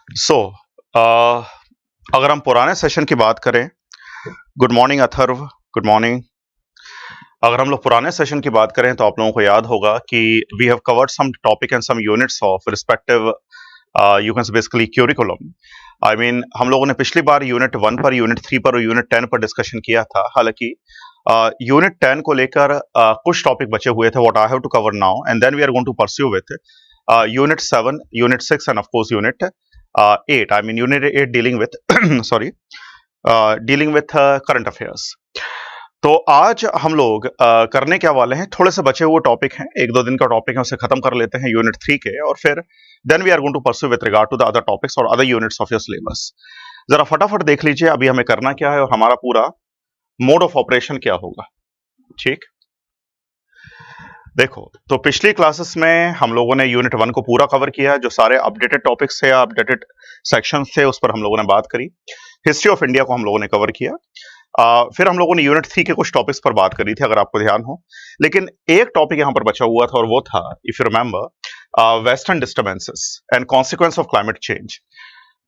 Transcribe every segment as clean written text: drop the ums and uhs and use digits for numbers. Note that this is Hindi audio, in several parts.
सो अगर हम पुराने सेशन की बात करें, good morning Atharva, good morning. अगर हम लोग पुराने सेशन की बात करें तो आप लोगों को याद होगा कि we have covered some topic and some units of respective you can say basically curriculum. I mean हम लोगों ने पिछली बार यूनिट 1 पर, यूनिट 3 पर और यूनिट 10 पर डिस्कशन किया था। हालांकि यूनिट 10 को लेकर कुछ टॉपिक बचे हुए थे what I have to cover now, and then we are going to pursue with unit 7, unit 6 and of course unit 8। I mean unit 8 dealing with sorry dealing with current affairs. तो आज हम लोग करने क्या वाले हैं, थोड़े से बचे हुए टॉपिक हैं, एक दो दिन का टॉपिक है, उसे खत्म कर लेते हैं यूनिट 3 के, और फिर then we are going to pursue with regard to the other topics और other units of your syllabus. जरा फटाफट देख लीजिए अभी हमें करना क्या है और हमारा पूरा मोड ऑफ ऑपरेशन क्या होगा। ठीक, देखो, तो पिछली क्लासेस में हम लोगों ने यूनिट 1 को पूरा कवर किया, जो सारे अपडेटेड टॉपिक्स थे या अपडेटेड सेक्शंस थे उस पर हम लोगों ने बात करी। हिस्ट्री ऑफ इंडिया को हम लोगों ने कवर किया। फिर हम लोगों ने यूनिट 3 के कुछ टॉपिक्स पर बात करी थी, अगर आपको ध्यान हो। लेकिन एक टॉपिक यहां पर बचा हुआ था और वो था, if you remember, western disturbances and consequence of climate change.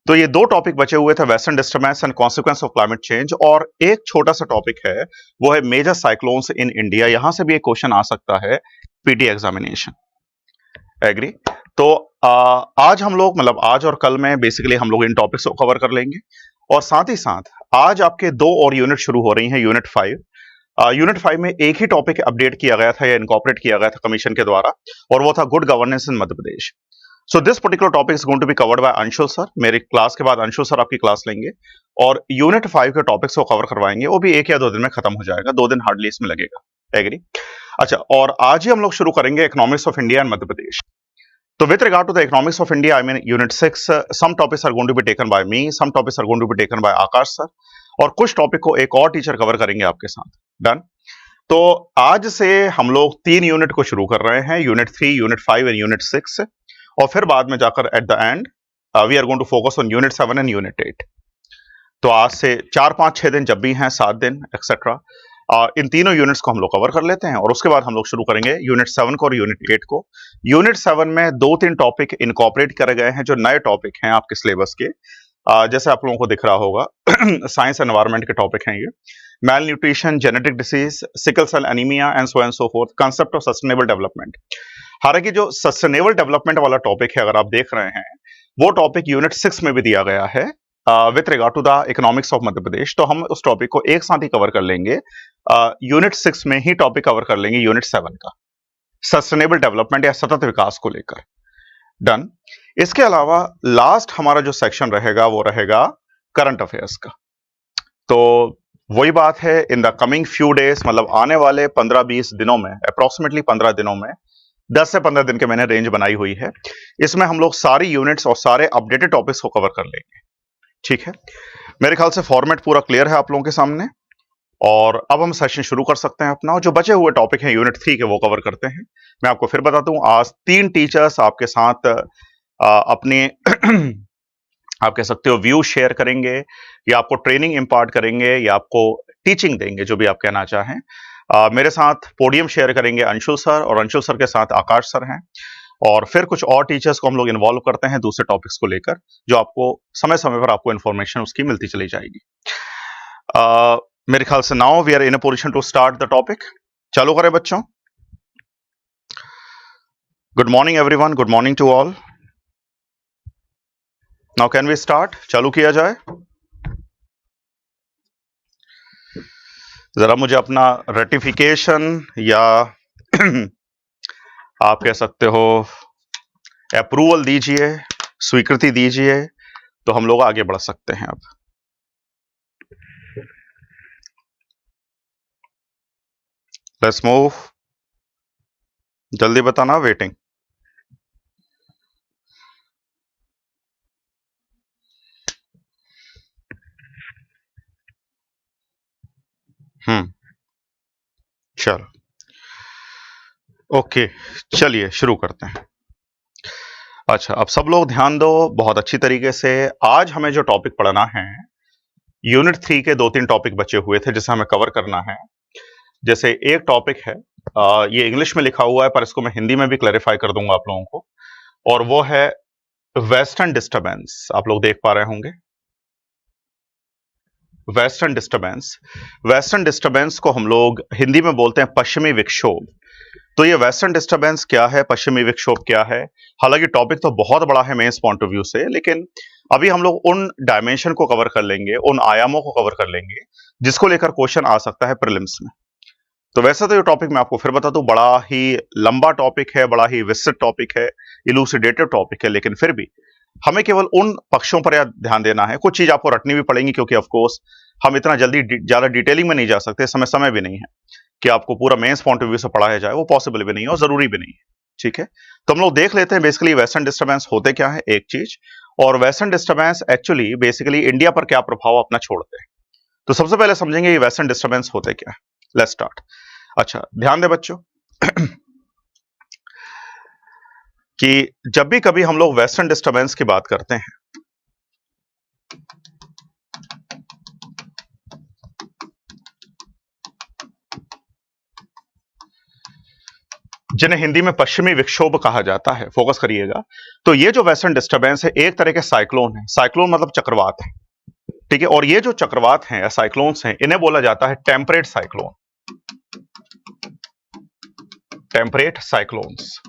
तो ये दो टॉपिक बचे हुए थे, western disturbance and consequence of climate change, और एक छोटा सा टॉपिक है वो है मेजर साइक्लोन्स इन इंडिया। यहां से भी एक क्वेश्चन आ सकता है पीटी एग्जामिनेशन। एग्री? तो आज हम लोग, मतलब आज और कल में बेसिकली हम लोग इन टॉपिक्स को कवर कर लेंगे, और साथ ही साथ आज आपके दो और यूनिट शुरू हो रही हैं, यूनिट 5। यूनिट 5 में एक ही टॉपिक अपडेट किया गया था या इनकॉर्पोरेट किया गया था कमीशन के द्वारा, और वो था good governance in Madhya Pradesh. So this particular topic is going to be covered by Anshul sir. मेरी क्लास के बाद अंशुल सर आपकी क्लास लेंगे और यूनिट 5 के टॉपिक्स को कवर करवाएंगे। वो भी एक या दो दिन में खत्म हो जाएगा, 2 दिन हार्डली इसमें लगेगा। एग्री? अच्छा, और आज ही हम लोग शुरू करेंगे economics of India and Madhya Pradesh. So with regard to the economics of India, I mean unit 6, some topics are going to be taken by me, some topics are going to be taken by Akash sir, और कुछ टॉपिक को एक और टीचर कवर करेंगे आपके साथ। डन? तो आज से हम लोग 3 यूनिट को शुरू कर रहे हैं, यूनिट 3, यूनिट 5 एंड यूनिट 6, और फिर बाद में जाकर at the end we are going to focus on unit 7 and unit 8। तो आज से 4, 5, 6 दिन जब भी हैं, 7 दिन एक्सेट्रा, इन तीनों यूनिट्स को हम लोग कवर कर लेते हैं, और उसके बाद हम लोग शुरू करेंगे यूनिट 7 को और यूनिट 8 को। यूनिट 7 में 2-3 टॉपिक इनकॉर्पोरेट करे गए हैं जो नए टॉपिक हैं आपके सिलेबस के। जैसे आप लोगों को दिख रहा होगा, साइंस एनवायरनमेंट के टॉपिक हैं ये, malnutrition, genetic disease, sickle cell anaemia and so fourth, concept of sustainable development. हालांकि जो सस्टेनेबल डेवलपमेंट वाला टॉपिक है, अगर आप देख रहे हैं, वो टॉपिक यूनिट 6 में भी दिया गया है with regard to the economics of Madhya Pradesh. तो हम उस टॉपिक को एक साथ ही कवर कर लेंगे, यूनिट 6 में ही टॉपिक कवर कर लेंगे यूनिट 7 का, सस्टेनेबल डेवलपमेंट या सतत विकास को लेकर। डन? इसके अलावा लास्ट हमारा जो सेक्शन रहेगा वो रहेगा करंट अफेयर्स का। तो वही बात है, in the coming few days, मतलब आने वाले 15-20 दिनों में, अप्रोक्सीमेटली 15 दिनों में, 10 से 15 दिन के मैंने रेंज बनाई हुई है, इसमें हम लोग सारी यूनिट्स और सारे अपडेटेड टॉपिक्स को कवर कर लेंगे। ठीक है? मेरे ख्याल से फॉर्मेट पूरा क्लियर है आप लोगों के सामने, और अब हम सेशन शुरू कर सकते हैं अपना। और जो बचे हुए टॉपिक हैं यूनिट 3 के, वो कवर करते हैं। मैं आपको फिर बताता हूं, आज 3 टीचर्स आपके साथ अपने आप कह सकते हो व्यू शेयर करेंगे, या आपको ट्रेनिंग इंपार्ट करेंगे, या आपको टीचिंग देंगे, जो भी आप कहना चाहें। मेरे साथ पोडियम शेयर करेंगे अंशुल सर, और अंशुल सर के साथ आकाश सर हैं, और फिर कुछ और टीचर्स को हम लोग इन्वॉल्व करते हैं दूसरे टॉपिक्स को लेकर, जो आपको समय समय पर आपको इंफॉर्मेशन उसकी मिलती चली जाएगी। मेरे ख्याल से now we are in a position to start the topic. चालू करें बच्चों। Good morning everyone, good morning to all. Now can we start? चालू किया जाए। जरा मुझे अपना रेटिफिकेशन या आप कह सकते हो अप्रूवल दीजिए, स्वीकृति दीजिए, तो हम लोग आगे बढ़ सकते हैं। अब लेट्स मूव, जल्दी बताना, वेटिंग। चलो, ओके, चलिए शुरू करते हैं। अच्छा, अब सब लोग ध्यान दो बहुत अच्छी तरीके से। आज हमें जो टॉपिक पढ़ना है, यूनिट 3 के 2-3 टॉपिक बचे हुए थे जिसे हमें कवर करना है। जैसे एक टॉपिक है, ये इंग्लिश में लिखा हुआ है, पर इसको मैं हिंदी में भी क्लैरिफाई कर दूंगा आप लोगों को, और वो है वेस्टर्न डिस्टर्बेंस आप लोग देख पा रहे होंगे। वेस्टर्न डिस्टर्बेंस, वेस्टर्न डिस्टर्बेंस को हम लोग हिंदी में बोलते हैं पश्चिमी विक्षोभ। तो ये वेस्टर्न डिस्टर्बेंस क्या है, पश्चिमी विक्षोभ क्या है? हालांकि टॉपिक तो बहुत बड़ा है मेंस पॉइंट ऑफ व्यू से, लेकिन अभी हम लोग उन डायमेंशन को कवर कर लेंगे, उन आयामों को कवर कर लेंगे जिसको लेकर क्वेश्चन आ सकता है प्रीलिम्स में। तो वैसे तो ये टॉपिक मैं आपको फिर बता दूं, बड़ा ही लंबा टॉपिक है, बड़ा ही विस्तृत टॉपिक है, इलूसिडेटिव टॉपिक है, लेकिन फिर भी हमें केवल उन पक्षों पर ध्यान देना है। कुछ चीज आपको रटनी भी पड़ेंगी, क्योंकि ऑफ कोर्स हम इतना जल्दी ज्यादा डिटेलिंग में नहीं जा सकते, समय भी नहीं है कि आपको पूरा मेंस पॉइंट ऑफ व्यू से पढ़ाया जाए, वो पॉसिबल भी नहीं है और जरूरी भी नहीं है। ठीक है, तो हम लोग देख लेते हैं बेसिकली वेस्टर्न डिस्टर्बेंस होते क्या है, एक चीज, और western disturbance actually basically India पर क्या प्रभाव अपना छोड़ते हैं। तो सबसे पहले समझेंगे ये वेस्टर्न डिस्टर्बेंस होते क्या है। Let's start. अच्छा, ध्यान दे बच्चों कि जब भी कभी हम लोग वेस्टर्न डिस्टर्बेंस की बात करते हैं, जिन्हें हिंदी में पश्चिमी विक्षोभ कहा जाता है, फोकस करिएगा, तो ये जो वेस्टर्न डिस्टर्बेंस है एक तरह के साइक्लोन है। साइक्लोन मतलब चक्रवात है, ठीक है, और ये जो चक्रवात हैं या साइक्लोन्स हैं, इन्हें बोला जाता है टेम्परेट साइक्लोन, टेम्परेट साइक्लोन्स।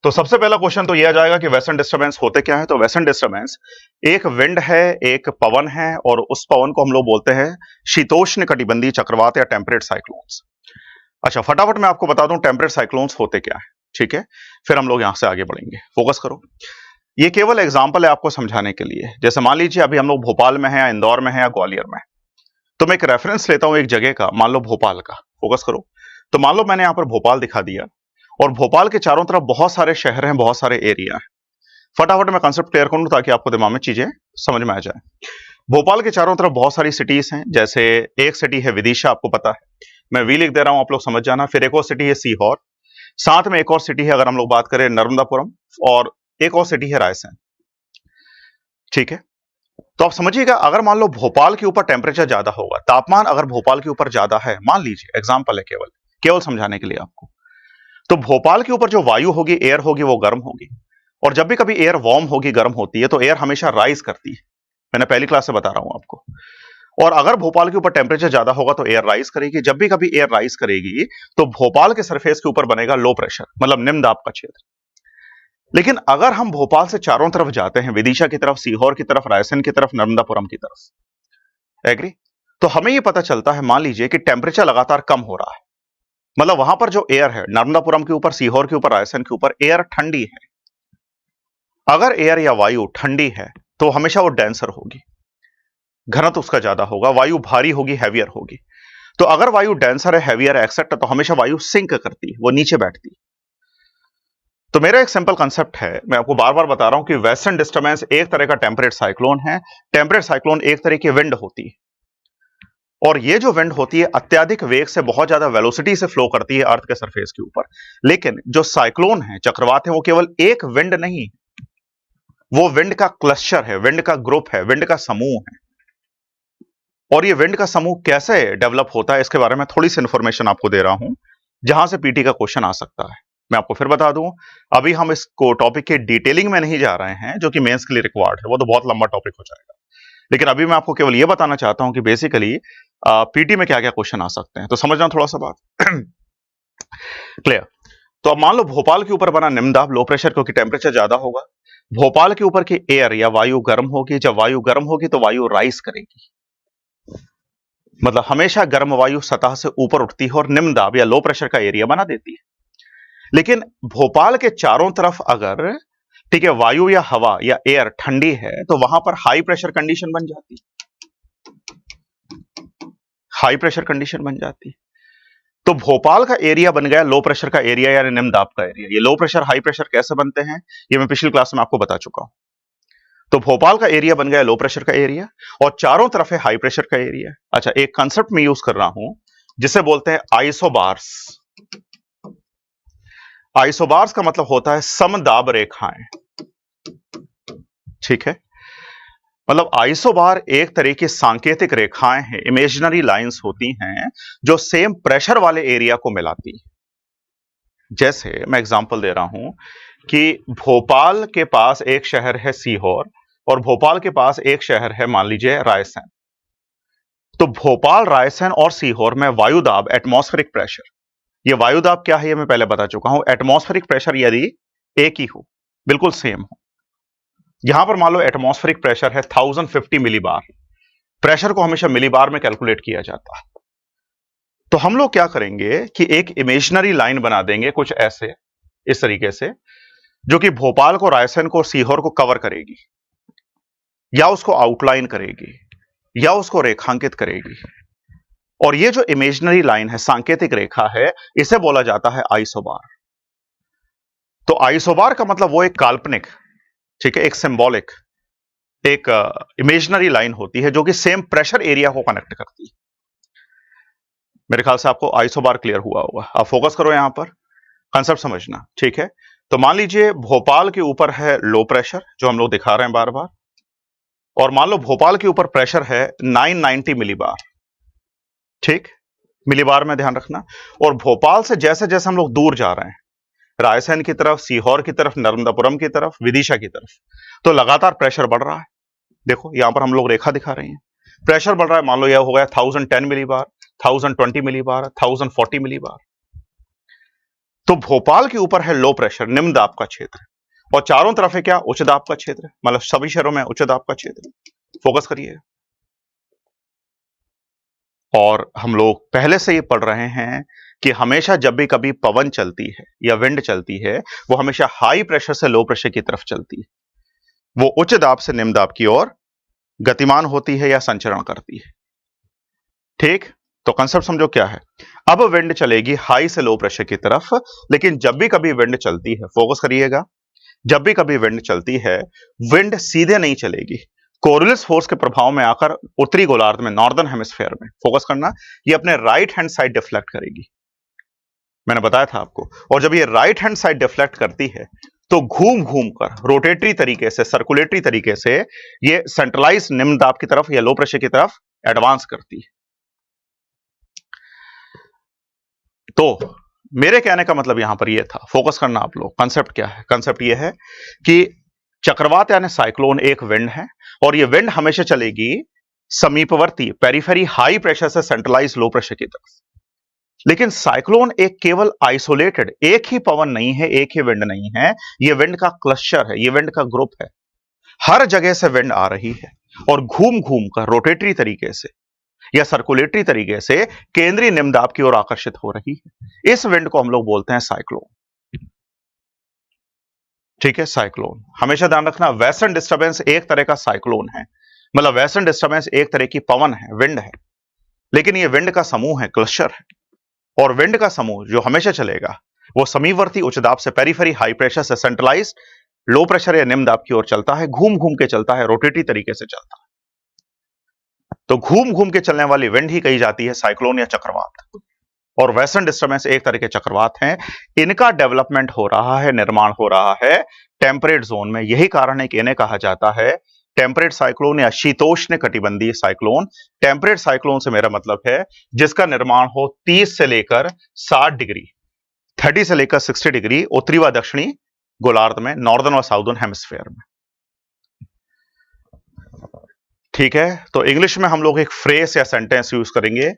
तो सबसे पहला क्वेश्चन तो यह आ जाएगा कि वेस्टर्न डिस्टर्बेंस होते क्या है। तो वेस्टर्न डिस्टर्बेंस एक विंड है, एक पवन है, और उस पवन को हम लोग बोलते हैं शीतोष्ण कटिबंधीय चक्रवात या टेम्परेट साइक्लोन्स। अच्छा, फटाफट मैं आपको बता दूं टेम्परेट साइक्लोन्स होते क्या है, ठीक है, फिर हम लोग यहां से आगे बढ़ेंगे। फोकस करो, ये केवल एग्जांपल है आपको समझाने के लिए। जैसे मान लीजिए अभी हम लोग भोपाल में हैं या इंदौर में हैं या ग्वालियर में, तो मैं एक रेफरेंस लेता हूं एक जगह का, मान लो भोपाल का। फोकस करो, तो मान लो मैंने यहां पर भोपाल दिखा दिया और भोपाल के चारों तरफ बहुत सारे शहर हैं, बहुत सारे एरिया हैं। फटाफट मैं कंसेप्ट क्लियर करूं ताकि आपको दिमाग में चीजें समझ में आ जाए। भोपाल के चारों तरफ बहुत सारी सिटीज हैं, जैसे एक सिटी है विदिशा, आपको पता है, मैं वी लिख दे रहा हूं, आप लोग समझ जाना। फिर एक और सिटी है सीहोर, साथ में एक और सिटी है, अगर हम लोग बात करें, नर्मदापुरम, और एक और सिटी है रायसेन। ठीक है, तो आप समझिएगा, अगर मान लो भोपाल के ऊपर टेम्परेचर ज्यादा होगा, तापमान अगर भोपाल के ऊपर ज्यादा है, मान लीजिए एग्जांपल है, केवल केवल समझाने के लिए आपको, तो भोपाल के ऊपर जो वायु होगी, एयर होगी, वो गर्म होगी। और जब भी कभी एयर वार्म होगी, गर्म होती है, तो एयर हमेशा राइज करती है। मैंने पहली क्लास से बता रहा हूं आपको। और अगर भोपाल के ऊपर टेम्परेचर ज्यादा होगा तो एयर राइज करेगी। जब भी कभी एयर राइज करेगी तो भोपाल के सरफेस के ऊपर बनेगा लो प्रेशर, मतलब निम्न दाब का क्षेत्र। लेकिन अगर हम भोपाल से चारों तरफ जाते हैं, विदिशा की तरफ, सीहोर की तरफ, रायसेन की तरफ, नर्मदापुरम की तरफ, एग्री, तो हमें यह पता चलता है, मान लीजिए कि टेम्परेचर लगातार कम हो रहा है, मतलब वहां पर जो एयर है, नर्मदापुरम के ऊपर, सीहोर के ऊपर, रायसेन के ऊपर, एयर ठंडी है। अगर एयर या वायु ठंडी है तो हमेशा वो डेंसर होगी, घनत्व उसका ज्यादा होगा, वायु भारी होगी, हैवियर होगी। तो अगर वायु डेंसर है, हैवियर है, एक्सेट्रा, तो हमेशा वायु सिंक करती है, वो नीचे बैठती है। तो मेरा एक सिंपल कंसेप्ट है, मैं आपको बार बार बता रहा हूं कि वेस्टर्न डिस्टर्बेंस एक तरह का टेम्परेट साइक्लोन है। टेम्परेट साइक्लोन एक तरह की विंड होती है, और ये जो विंड होती है अत्यधिक वेग से, बहुत ज्यादा वेलोसिटी से फ्लो करती है अर्थ के सरफेस के ऊपर। लेकिन जो साइक्लोन है, चक्रवात है, वो केवल एक विंड नहीं, वो विंड का क्लस्टर है, विंड का ग्रुप है, विंड का समूह है। और ये विंड का समूह कैसे डेवलप होता है, इसके बारे में थोड़ी सी इंफॉर्मेशन आपको दे रहा हूं, जहां से पीटी का क्वेश्चन आ सकता है। मैं आपको फिर बता दूं, अभी हम इसको टॉपिक के डिटेलिंग में नहीं जा रहे हैं, जो कि मेंस के लिए रिक्वायर्ड है, वो तो बहुत लंबा टॉपिक हो जाएगा। लेकिन अभी मैं आपको केवल ये बताना चाहता हूं कि बेसिकली पीटी में क्या क्या क्वेश्चन आ सकते हैं, तो समझना थोड़ा सा बात क्लियर। तो अब मान लो भोपाल के ऊपर बना निम्न दाब, लो प्रेशर, क्योंकि टेम्परेचर ज्यादा होगा, भोपाल के ऊपर की एयर या वायु गर्म होगी। जब वायु गर्म होगी तो वायु राइज करेगी, मतलब हमेशा गर्म वायु सतह से ऊपर उठती है और निम्न दाब या लो प्रेशर का एरिया बना देती है। लेकिन भोपाल के चारों तरफ अगर, ठीक है, वायु या हवा या एयर ठंडी है, तो वहां पर हाई प्रेशर कंडीशन बन जाती है, हाई प्रेशर कंडीशन बन जाती है। तो भोपाल का एरिया बन गया लो प्रेशर का एरिया, यानी निम्न दाब का एरिया। ये लो प्रेशर हाई प्रेशर कैसे बनते हैं, ये मैं पिछली क्लास में आपको बता चुका हूं। तो भोपाल का एरिया बन गया लो प्रेशर का एरिया, और चारों तरफ है हाई प्रेशर का एरिया। अच्छा, एक कंसेप्ट में यूज कर रहा हूं जिसे बोलते हैं आइसोबार्स। आइसोबार्स का मतलब होता है समदाब रेखाएं, ठीक है, मतलब आइसोबार एक तरह की सांकेतिक रेखाएं हैं, इमेजिनरी लाइंस होती हैं, जो सेम प्रेशर वाले एरिया को मिलाती हैं। जैसे मैं एग्जांपल दे रहा हूं कि भोपाल के पास एक शहर है सीहोर और भोपाल के पास एक शहर है मान लीजिए रायसेन। तो भोपाल, रायसेन और सीहोर में वायुदाब, एटमॉस्फेरिक प्रेशर, ये वायुदाब क्या है ये मैं पहले बता चुका हूं। एटमॉस्फेरिक प्रेशर यदि एक ही हो, बिल्कुल सेम हो, यहां पर मान लो एटमॉस्फेरिक प्रेशर है 1050 मिलीबार। प्रेशर को हमेशा मिलीबार में कैलकुलेट किया जाता है। तो हम लोग क्या करेंगे कि एक इमेजिनरी लाइन बना देंगे कुछ ऐसे, इस तरीके से, जो कि भोपाल को, रायसेन को, सीहोर को कवर करेगी या उसको आउटलाइन करेगी या उसको रेखांकित करेगी। और ये जो इमेजिनरी लाइन है, सांकेतिक रेखा है, इसे बोला जाता है आइसोबार। तो आइसोबार का मतलब वो एक काल्पनिक, ठीक है, एक सिंबॉलिक, एक इमेजिनरी लाइन होती है जो कि सेम प्रेशर एरिया को कनेक्ट करती है। मेरे ख्याल से आपको आइसोबार क्लियर हुआ होगा। आप फोकस करो यहां पर, कंसेप्ट समझना, ठीक है। तो मान लीजिए भोपाल के ऊपर है लो प्रेशर, जो हम लोग दिखा रहे हैं बार बार, और मान लो भोपाल के ऊपर प्रेशर है 990 मिलीबार, ठीक, मिलीबार में ध्यान रखना। और भोपाल से जैसे जैसे हम लोग दूर जा रहे हैं, रायसेन की तरफ, सीहोर की तरफ, नर्मदापुरम की तरफ, विदिशा की तरफ, तो लगातार प्रेशर बढ़ रहा है। देखो यहां पर हम लोग रेखा दिखा रहे हैं, प्रेशर बढ़ रहा है। मान लो यह हो गया 1010 मिलीबार, 1020 मिलीबार, 1040 मिलीबार। तो भोपाल के ऊपर है लो प्रेशर, निम्न दाब का क्षेत्र, और चारों तरफ है क्या, उच्च दाब का क्षेत्र, मतलब सभी शहरों में उच्च दाब का क्षेत्र। फोकस करिए। और हम लोग पहले से ही पढ़ रहे हैं कि हमेशा जब भी कभी पवन चलती है या विंड चलती है, वो हमेशा हाई प्रेशर से लो प्रेशर की तरफ चलती है। वो उच्च दाब से निम्न दाब की ओर गतिमान होती है या संचरण करती है, ठीक। तो कंसेप्ट समझो क्या है। अब विंड चलेगी हाई से लो प्रेशर की तरफ, लेकिन जब भी कभी विंड चलती है, फोकस करिएगा, जब भी कभी विंड चलती है, विंड सीधे नहीं चलेगी, कोरियलिस फोर्स के प्रभाव में आकर उत्तरी गोलार्ध में, नॉर्दर्न हेमिस्फेयर में, फोकस करना, ये अपने राइट हैंड साइड डिफ्लेक्ट करेगी, मैंने बताया था आपको। और जब ये राइट हैंड साइड डिफ्लेक्ट करती है, तो घूम घूम कर रोटेटरी तरीके से, सर्कुलेटरी तरीके से ये सेंट्रलाइज निम्न दाब की तरफ या लो प्रेशर की तरफ एडवांस करती है। तो मेरे कहने का मतलब यहां पर यह था, फोकस करना आप लोग, कंसेप्ट क्या है। कंसेप्ट यह है कि चक्रवात यानी साइक्लोन एक विंड है, और यह विंड हमेशा चलेगी समीपवर्ती, पेरिफेरी हाई प्रेशर से सेंट्रलाइज लो प्रेशर की तरफ। लेकिन साइक्लोन एक केवल आइसोलेटेड, एक ही पवन नहीं है, एक ही विंड नहीं है, यह विंड का क्लस्टर है, यह विंड का ग्रुप है। हर जगह से विंड आ रही है और घूम घूम कर रोटेटरी तरीके से या सर्कुलेटरी तरीके से केंद्रीय निम्न दाब की ओर आकर्षित हो रही है। इस विंड को हम लोग बोलते हैं साइक्लोन, ठीक है। साइक्लोन हमेशा ध्यान रखना, वेस्टर्न डिस्टर्बेंस एक तरह का साइक्लोन है, मतलब वेस्टर्न डिस्टर्बेंस एक तरह की पवन है, विंड है, लेकिन यह विंड का समूह है, क्लस्टर है। और विंड का समूह जो हमेशा चलेगा, वो समीपवर्ती उच्च दाब से पेरिफेरी हाई प्रेशर से सेंट्रलाइज लो प्रेशर या निम्न दाब की ओर चलता है, घूम घूम के चलता है, रोटेटरी तरीके से चलता है। तो घूम घूम के चलने वाली विंड ही कही जाती है साइक्लोन या चक्रवात। और वेस्टर्न डिस्टर्बेंस एक तरह के चक्रवात हैं, इनका डेवलपमेंट हो रहा है, निर्माण हो रहा है टेम्परेट जोन में। यही कारण है कि इन्हें कहा जाता है टेम्परेट साइक्लोन या शीतोष्ण कटिबंधीय साइक्लोन। टेम्परेट साइक्लोन से मेरा मतलब है जिसका निर्माण हो 30 से लेकर 60 डिग्री, 30 से लेकर 60 डिग्री उत्तरी व दक्षिणी गोलार्ध में, नॉर्दर्न और साउदर्न हेमिस्फेयर में, ठीक है। तो इंग्लिश में हम लोग एक फ्रेज या सेंटेंस यूज करेंगे,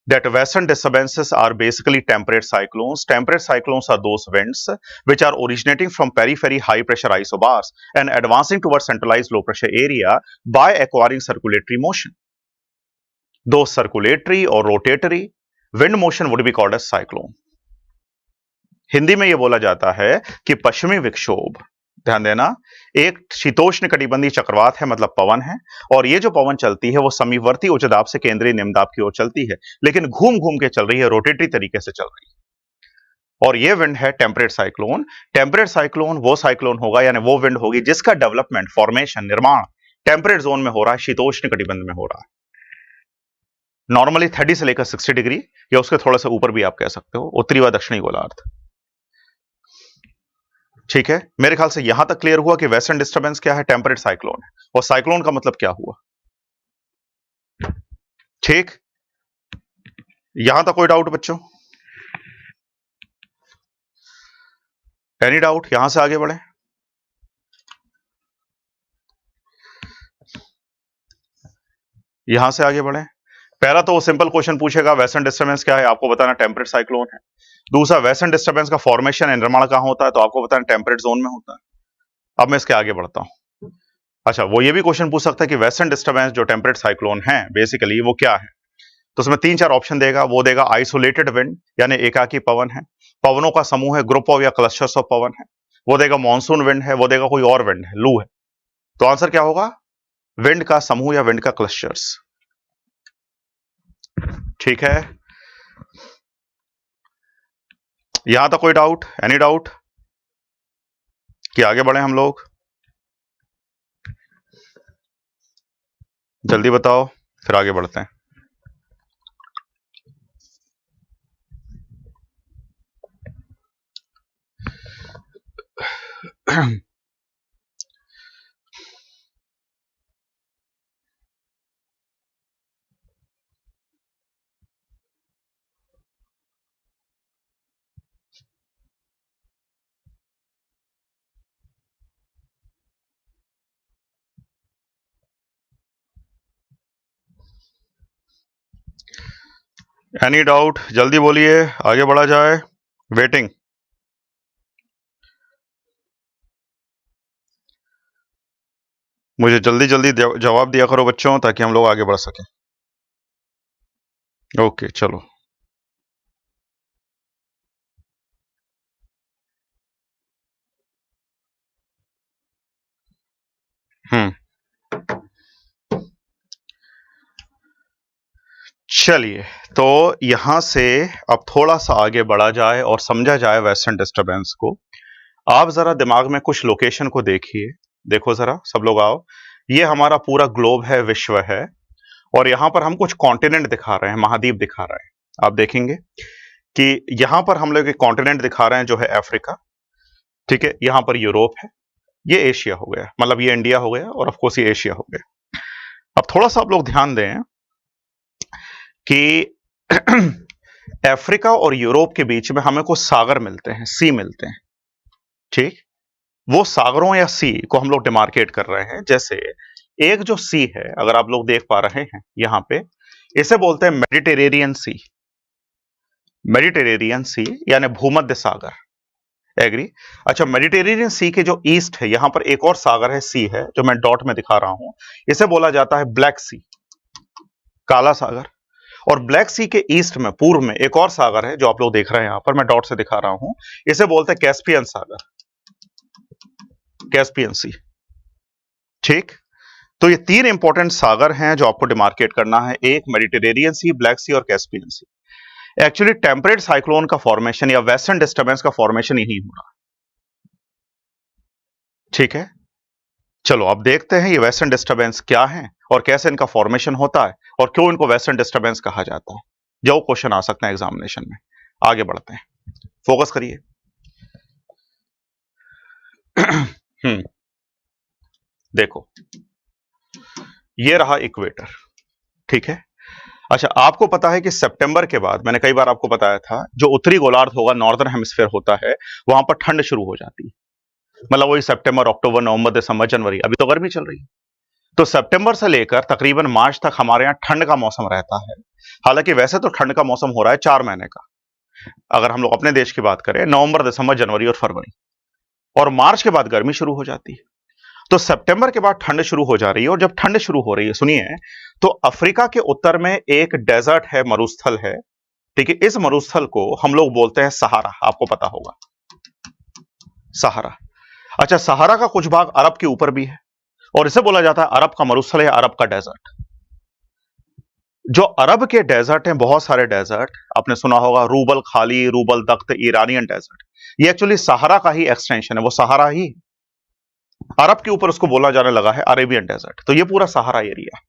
that western disturbances are basically temperate cyclones. Temperate cyclones are those winds which are originating from periphery high pressure isobars and advancing towards centralized low pressure area by acquiring circulatory motion. Those circulatory or rotatory wind motion would be called as cyclone. Hindi में यह बोला जाता है कि पश्चिमी विक्षोभ, ध्यान देना, एक शीतोष्ण कटिबंधीय चक्रवात है, मतलब पवन है, और ये जो पवन चलती है वो समीपवर्ती उच्च दाब से केंद्रीय निम्न दाब की ओर चलती है, लेकिन घूम घूम के चल रही है, रोटेटरी तरीके से चल रही है। और ये विंड है टेम्परेट साइक्लोन। टेम्परेट साइक्लोन वो साइक्लोन होगा, यानी वो विंड होगी जिसका डेवलपमेंट, फॉर्मेशन, निर्माण टेम्परेट जोन में हो रहा है, शीतोष्ण कटिबंध में हो रहा है। नॉर्मली 30 से लेकर 60 डिग्री या उसके थोड़ा सा ऊपर भी आप कह सकते हो, उत्तरी व दक्षिणी गोलार्ध, ठीक है। मेरे ख्याल से यहां तक क्लियर हुआ कि वेस्टर्न डिस्टर्बेंस क्या है, टेम्परेट साइक्लोन है, और साइक्लोन का मतलब क्या हुआ, ठीक। यहां तक कोई डाउट बच्चों? Any doubt? यहां से आगे बढ़े। यहां से आगे बढ़े। पहला तो वो सिंपल क्वेश्चन पूछेगा वेस्टर्न डिस्टर्बेंस क्या है, आपको बताना टेम्परेट साइक्लोन है। दूसरा, वेस्टर्न डिस्टर्बेंस का फॉर्मेशन एंड निर्माण कहां होता है, तो आपको बताना टेम्परेट जोन में होता है। अब मैं इसके आगे बढ़ता हूं। अच्छा, वो ये भी क्वेश्चन पूछ सकता है कि वेस्टर्न डिस्टर्बेंस जो टेम्परेट साइक्लोन है बेसिकली वो क्या है, तो उसमें 3-4 ऑप्शन देगा। वो देगा आइसोलेटेड विंड, यानी एकाकी पवन है, पवनों का समूह है, ग्रुप ऑफ या क्लस्टर्स ऑफ पवन है। वो देगा मानसून विंड है, वो देगा कोई और विंड है, लू है। तो आंसर क्या होगा? विंड का समूह या विंड का क्लस्टर्स। ठीक है, यहां तक कोई डाउट? एनी डाउट कि आगे बढ़े हम लोग? जल्दी बताओ, फिर आगे बढ़ते हैं। Any doubt? जल्दी बोलिए, आगे बढ़ा जाए। वेटिंग। मुझे जल्दी जल्दी जवाब दिया करो बच्चों, ताकि हम लोग आगे बढ़ सकें। ओके, चलो। चलिए, तो यहां से अब थोड़ा सा आगे बढ़ा जाए और समझा जाए वेस्टर्न डिस्टरबेंस को। आप जरा दिमाग में कुछ लोकेशन को देखिए। देखो जरा, सब लोग आओ। ये हमारा पूरा ग्लोब है, विश्व है, और यहां पर हम कुछ कॉन्टिनेंट दिखा रहे हैं, महाद्वीप दिखा रहे हैं। आप देखेंगे कि यहां पर हम लोग एक कॉन्टिनेंट दिखा रहे हैं जो है अफ्रीका। ठीक है, यहां पर यूरोप है, ये एशिया हो गया, मतलब ये इंडिया हो गया, और ऑफकोर्स ये एशिया हो गया। अब थोड़ा सा आप लोग ध्यान दें कि अफ्रीका और यूरोप के बीच में हमें कुछ सागर मिलते हैं, सी मिलते हैं। ठीक, वो सागरों या सी को हम लोग डिमार्केट कर रहे हैं। जैसे एक जो सी है, अगर आप लोग देख पा रहे हैं यहां पे, इसे बोलते हैं मेडिटेरेनियन सी। मेडिटेरेनियन सी यानी भूमध्य सागर। एग्री? अच्छा, मेडिटेरेनियन सी के जो ईस्ट है, यहां पर एक और सागर है, सी है, जो मैं डॉट में दिखा रहा हूं। इसे बोला जाता है ब्लैक सी, काला सागर। और ब्लैक सी के ईस्ट में, पूर्व में, एक और सागर है जो आप लोग देख रहे हैं यहां पर, मैं डॉट से दिखा रहा हूं। इसे बोलते हैं कैस्पियन सागर, कैस्पियन सी। ठीक, तो ये 3 इंपॉर्टेंट सागर हैं जो आपको डिमार्केट करना है, एक मेडिटेरेनियन सी, ब्लैक सी और कैस्पियन सी। एक्चुअली टेम्परेट साइक्लोन का फॉर्मेशन या वेस्टर्न डिस्टर्बेंस का फॉर्मेशन यही हो रहा है। ठीक है, चलो अब देखते हैं ये वेस्टर्न डिस्टर्बेंस क्या है और कैसे इनका फॉर्मेशन होता है और क्यों इनको वेस्टर्न डिस्टर्बेंस कहा जाता है। जो क्वेश्चन आ सकते हैं एग्जामिनेशन में। आगे बढ़ते हैं, फोकस करिए। देखो, ये रहा इक्वेटर। ठीक है, अच्छा, आपको पता है कि सितंबर के बाद, मैंने कई बार आपको बताया था, जो उत्तरी गोलार्ध होगा, नॉर्दर्न हेमिस्फीयर होता है, वहां पर ठंड शुरू हो जाती है। मतलब वही सितंबर, अक्टूबर, नवंबर, दिसंबर, जनवरी, अभी तो गर्मी चल रही है। तो सितंबर से लेकर तकरीबन मार्च तक हमारे यहाँ ठंड का मौसम रहता है। हालांकि वैसे तो ठंड का मौसम हो रहा है 4 महीने का। अगर हम लोग अपने देश की बात करें, नवंबर, दिसंबर, जनवरी और फरवरी, और मार्च के बाद गर्मी शुरू हो जाती है। तो सितंबर के बाद ठंड शुरू हो जा रही है, और जब ठंड शुरू हो रही है, सुनिए, तो अफ्रीका के उत्तर में एक डेजर्ट है, मरुस्थल है। ठीक है, इस मरुस्थल को हम लोग बोलते हैं सहारा, आपको पता होगा, सहारा। अच्छा, सहारा का कुछ भाग अरब के ऊपर भी है, और इसे बोला जाता है अरब का मरुस्थल या अरब का डेजर्ट। जो अरब के डेजर्ट हैं, बहुत सारे डेजर्ट आपने सुना होगा, रूबल खाली, रूबल दख्त, ईरानियन डेजर्ट, ये एक्चुअली सहारा का ही एक्सटेंशन है, वो सहारा ही अरब के ऊपर उसको बोला जाने लगा है अरेबियन डेजर्ट। तो ये पूरा सहारा एरिया।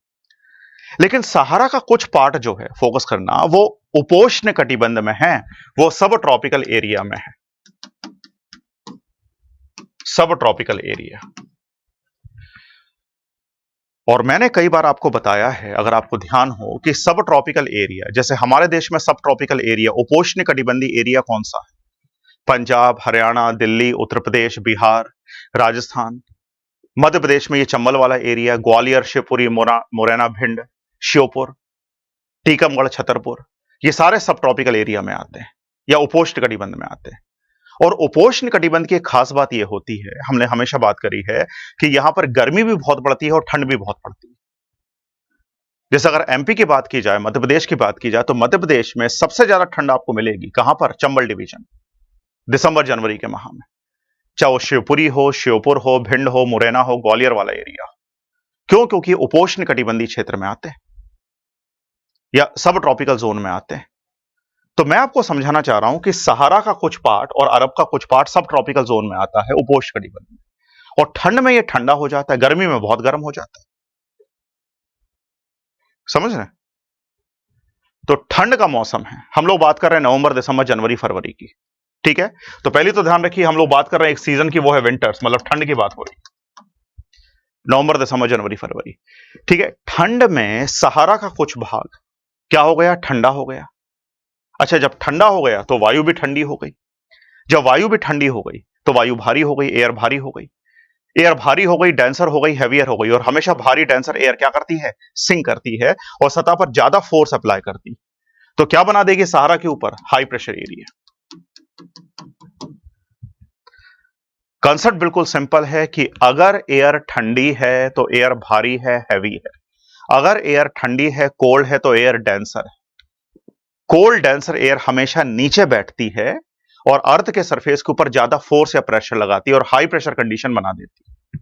लेकिन सहारा का कुछ पार्ट जो है, फोकस करना, वो उपोष्ण कटिबंध में है, वो सब ट्रॉपिकल एरिया में है, सब ट्रॉपिकल एरिया। और मैंने कई बार आपको बताया है, अगर आपको ध्यान हो, कि सब ट्रॉपिकल एरिया, जैसे हमारे देश में सब ट्रॉपिकल एरिया, उपोष्ण कटिबंधीय एरिया कौन सा है? पंजाब, हरियाणा, दिल्ली, उत्तर प्रदेश, बिहार, राजस्थान, मध्य प्रदेश में ये चंबल वाला एरिया, ग्वालियर, शिवपुरी, मुरैना, भिंड, श्योपुर, टीकमगढ़, छतरपुर, ये सारे सब ट्रॉपिकल एरिया में आते हैं या उपोष्ण कटिबंध में आते हैं। और उपोष्ण कटिबंध की एक खास बात यह होती है, हमने हमेशा बात करी है कि यहां पर गर्मी भी बहुत पड़ती है और ठंड भी बहुत पड़ती है। जैसे अगर एमपी की बात की जाए, मध्य प्रदेश की बात की जाए, तो मध्य प्रदेश में सबसे ज्यादा ठंड आपको मिलेगी कहां पर? चंबल डिवीजन, दिसंबर जनवरी के माह में, चाहे वो शिवपुरी हो, श्योपुर हो, भिंड हो, मुरैना हो, ग्वालियर वाला एरिया। क्यों? क्योंकि उपोष्ण कटिबंधीय क्षेत्र में आते हैं या सब ट्रॉपिकल जोन में आते हैं। तो मैं आपको समझाना चाह रहा हूं कि सहारा का कुछ पार्ट और अरब का कुछ पार्ट सब ट्रॉपिकल जोन में आता है, उपोष्ण कटिबंध में, और ठंड में यह ठंडा हो जाता है, गर्मी में बहुत गर्म हो जाता है। समझ रहे हैं? तो ठंड का मौसम है, हम लोग बात कर रहे हैं नवंबर, दिसंबर, जनवरी, फरवरी की। ठीक है, तो पहले तो ध्यान रखिए, हम लोग बात कर रहे हैं एक सीजन की, वो है विंटर्स, मतलब ठंड की बात हो रही है, नवंबर, दिसंबर, जनवरी, फरवरी। ठीक है, ठंड में सहारा का कुछ भाग क्या हो गया? ठंडा हो गया। अच्छा, जब ठंडा हो गया तो वायु भी ठंडी हो गई। जब वायु भी ठंडी हो गई तो वायु भारी हो गई, एयर भारी हो गई। एयर भारी हो गई, डेंसर हो गई, हैवियर हो गई। और हमेशा भारी डेंसर एयर क्या करती है? सिंक करती है और सतह पर ज्यादा फोर्स अप्लाई करती है। तो क्या बना देगी सहारा के ऊपर? High pressure area. कंसेप्ट बिल्कुल सिंपल है कि अगर एयर ठंडी है तो एयर भारी है, हैवी है। अगर एयर ठंडी है, कोल्ड है, तो एयर डेंसर है। कोल्ड डेंसर एयर हमेशा नीचे बैठती है और अर्थ के सरफेस के ऊपर ज्यादा फोर्स या प्रेशर लगाती है और हाई प्रेशर कंडीशन बना देती है।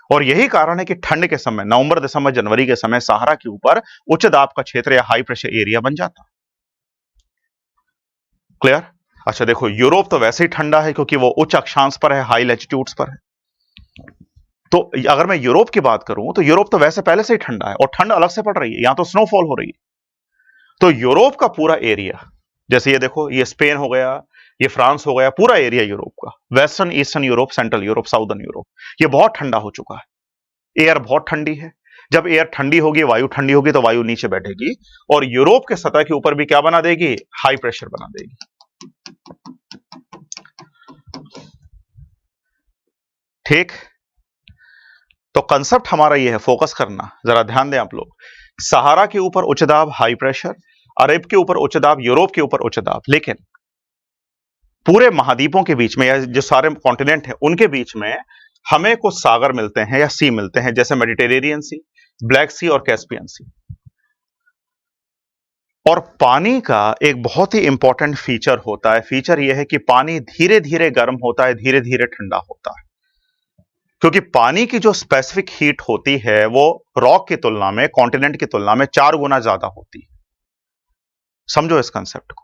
और यही कारण है कि ठंड के समय, नवंबर, दिसंबर, जनवरी के समय सहारा के ऊपर उच्च दाब का क्षेत्र या हाई प्रेशर एरिया बन जाता है। क्लियर? अच्छा देखो, यूरोप तो वैसे ही ठंडा है क्योंकि वो उच्च अक्षांश पर है, हाई लैटिट्यूड्स पर है। तो अगर मैं यूरोप की बात करूं तो यूरोप तो वैसे पहले से ही ठंडा है और ठंड अलग से पड़ रही है, यहां तो स्नोफॉल हो रही है। तो यूरोप का पूरा एरिया, जैसे ये देखो, ये स्पेन हो गया, ये फ्रांस हो गया, पूरा एरिया यूरोप का, western, eastern Europe, central Europe, southern Europe, ये बहुत ठंडा हो चुका है। एयर बहुत ठंडी है। जब एयर ठंडी होगी, वायु ठंडी होगी, तो वायु नीचे बैठेगी और यूरोप के सतह के ऊपर भी क्या बना देगी? हाई प्रेशर बना देगी। ठीक, तो कंसेप्ट हमारा ये है, फोकस करना, जरा ध्यान दें आप लोग। सहारा के ऊपर उच्च दाब, हाई प्रेशर, अरब के ऊपर उच्च दाब, यूरोप के ऊपर उच्च दाब। लेकिन पूरे महाद्वीपों के बीच में या जो सारे कॉन्टिनेंट हैं उनके बीच में हमें कुछ सागर मिलते हैं या सी मिलते हैं, जैसे मेडिटेरेनियन सी, ब्लैक सी और कैस्पियन सी। और पानी का एक बहुत ही इंपॉर्टेंट फीचर होता है, फीचर यह है कि पानी धीरे धीरे गर्म होता है, धीरे धीरे ठंडा होता है। क्योंकि पानी की जो स्पेसिफिक हीट होती है वो रॉक की तुलना में, कॉन्टिनेंट की तुलना में 4 गुना ज्यादा होती है। समझो इस कंसेप्ट को।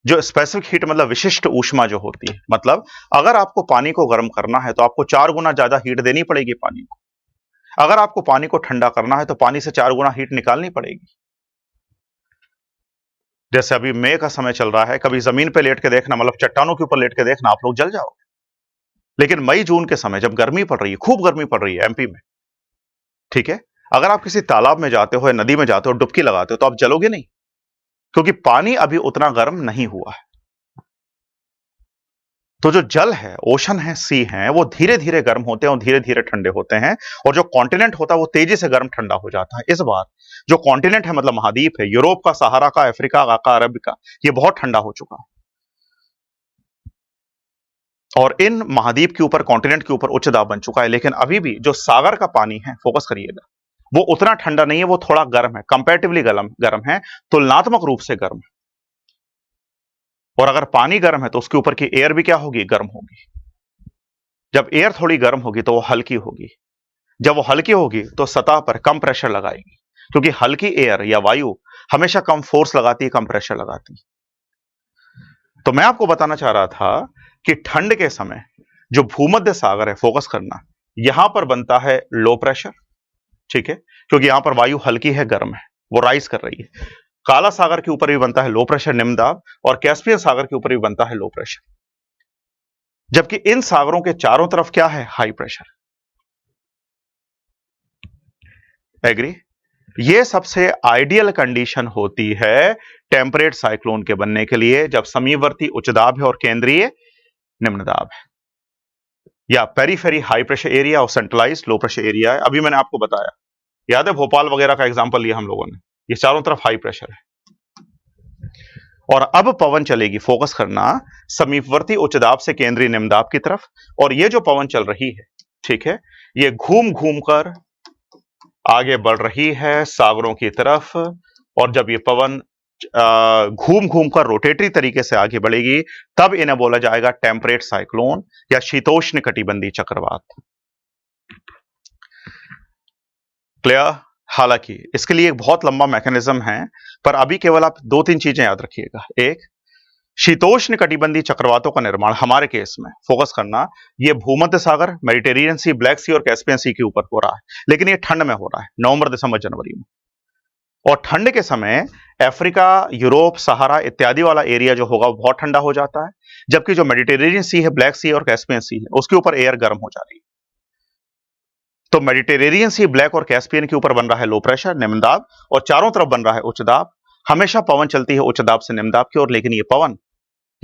जो स्पेसिफिक हीट मतलब विशिष्ट ऊष्मा जो होती है, मतलब अगर आपको पानी को गर्म करना है तो आपको 4 गुना ज्यादा हीट देनी पड़ेगी पानी को। अगर आपको पानी को ठंडा करना है तो पानी से 4 गुना हीट निकालनी पड़ेगी। जैसे अभी मई का समय चल रहा है, कभी जमीन पे लेट के देखना, मतलब चट्टानों के ऊपर लेट के देखना, आप लोग जल जाओगे। लेकिन मई जून के समय जब गर्मी पड़ रही है, खूब गर्मी पड़ रही है एमपी में, ठीक है, अगर आप किसी तालाब में जाते हो या नदी में जाते हो, डुबकी लगाते हो, तो आप जलोगे नहीं, क्योंकि पानी अभी उतना गर्म नहीं हुआ है। तो जो जल है, ओशन है, सी है, वो धीरे धीरे गर्म होते हैं और धीरे धीरे ठंडे होते हैं। और जो कॉन्टिनेंट होता है वो तेजी से गर्म ठंडा हो जाता है। इस बार जो कॉन्टिनेंट है, मतलब महाद्वीप है, यूरोप का, सहारा का, अफ्रीका का, अरब का, ये बहुत ठंडा हो चुका है। और इन महाद्वीप के ऊपर, कॉन्टिनेंट के ऊपर उच्च दाब बन चुका है। लेकिन अभी भी जो सागर का पानी है, फोकस करिएगा, वो उतना ठंडा नहीं है, वो थोड़ा गर्म है, कंपैरेटिवली गर्म है, तुलनात्मक रूप से गर्म है। और अगर पानी गर्म है तो उसके ऊपर की एयर भी क्या होगी? गर्म होगी। जब एयर थोड़ी गर्म होगी तो वो हल्की होगी। जब वो हल्की होगी तो सतह पर कम प्रेशर लगाएगी, क्योंकि हल्की एयर या वायु हमेशा कम फोर्स लगाती है, कम प्रेशर लगाती है। तो मैं आपको बताना चाह रहा था कि ठंड के समय जो भूमध्य सागर है, फोकस करना, यहां पर बनता है लो प्रेशर, ठीक है, क्योंकि यहां पर वायु हल्की है, गर्म है, वो राइज कर रही है। काला सागर के ऊपर भी बनता है लो प्रेशर, निम्न दाब, और कैस्पियन सागर के ऊपर भी बनता है लो प्रेशर। जबकि इन सागरों के चारों तरफ क्या है? High pressure. एग्री? ये सबसे आइडियल कंडीशन होती है टेम्परेट साइक्लोन के बनने के लिए, जब समीपवर्ती उच्च दाब है और केंद्रीय निम्न दाब है, या पेरीफेरी हाई प्रेशर एरिया और सेंट्रलाइज लो प्रेशर एरिया है। अभी मैंने आपको बताया, याद है भोपाल वगैरह का एग्जांपल लिया हम लोगों ने, ये चारों तरफ हाई प्रेशर है। और अब पवन चलेगी, फोकस करना, समीपवर्ती उच्च दाब से केंद्रीय निम्न दाब की तरफ, और ये जो पवन चल रही है, ठीक है, ये घूम घूम कर आगे बढ़ रही है सागरों की तरफ। और जब ये पवन घूम घूम कर रोटेटरी तरीके से आगे बढ़ेगी, तब इन्हें बोला जाएगा टेम्परेट साइक्लोन या शीतोष्ण कटिबंधीय चक्रवात। क्लियर? हालांकि इसके लिए एक बहुत लंबा मैकेनिज्म है, पर अभी केवल आप दो तीन चीजें याद रखिएगा। एक, शीतोष्ण कटिबंधीय चक्रवातों का निर्माण हमारे केस में फोकस करना, यह भूमध्य सागर, मेडिटेरियन सी, ब्लैक सी और कैस्पियन सी के ऊपर हो रहा है, लेकिन यह ठंड में हो रहा है, नवंबर, दिसंबर, जनवरी में। और ठंड के समय अफ्रीका, यूरोप, सहारा इत्यादि वाला एरिया जो होगा वो बहुत ठंडा हो जाता है, जबकि जो मेडिटेरियन सी है, ब्लैक सी और कैस्पियन सी है, उसके ऊपर एयर गर्म हो जा रही है। तो मेडिटेरेनियन सी, ब्लैक और कैस्पियन के ऊपर बन रहा है लो प्रेशर, निम्न दाब, और चारों तरफ बन रहा है उच्च दाब। हमेशा पवन चलती है उच्च दाब से निम्न दाब की ओर, लेकिन ये पवन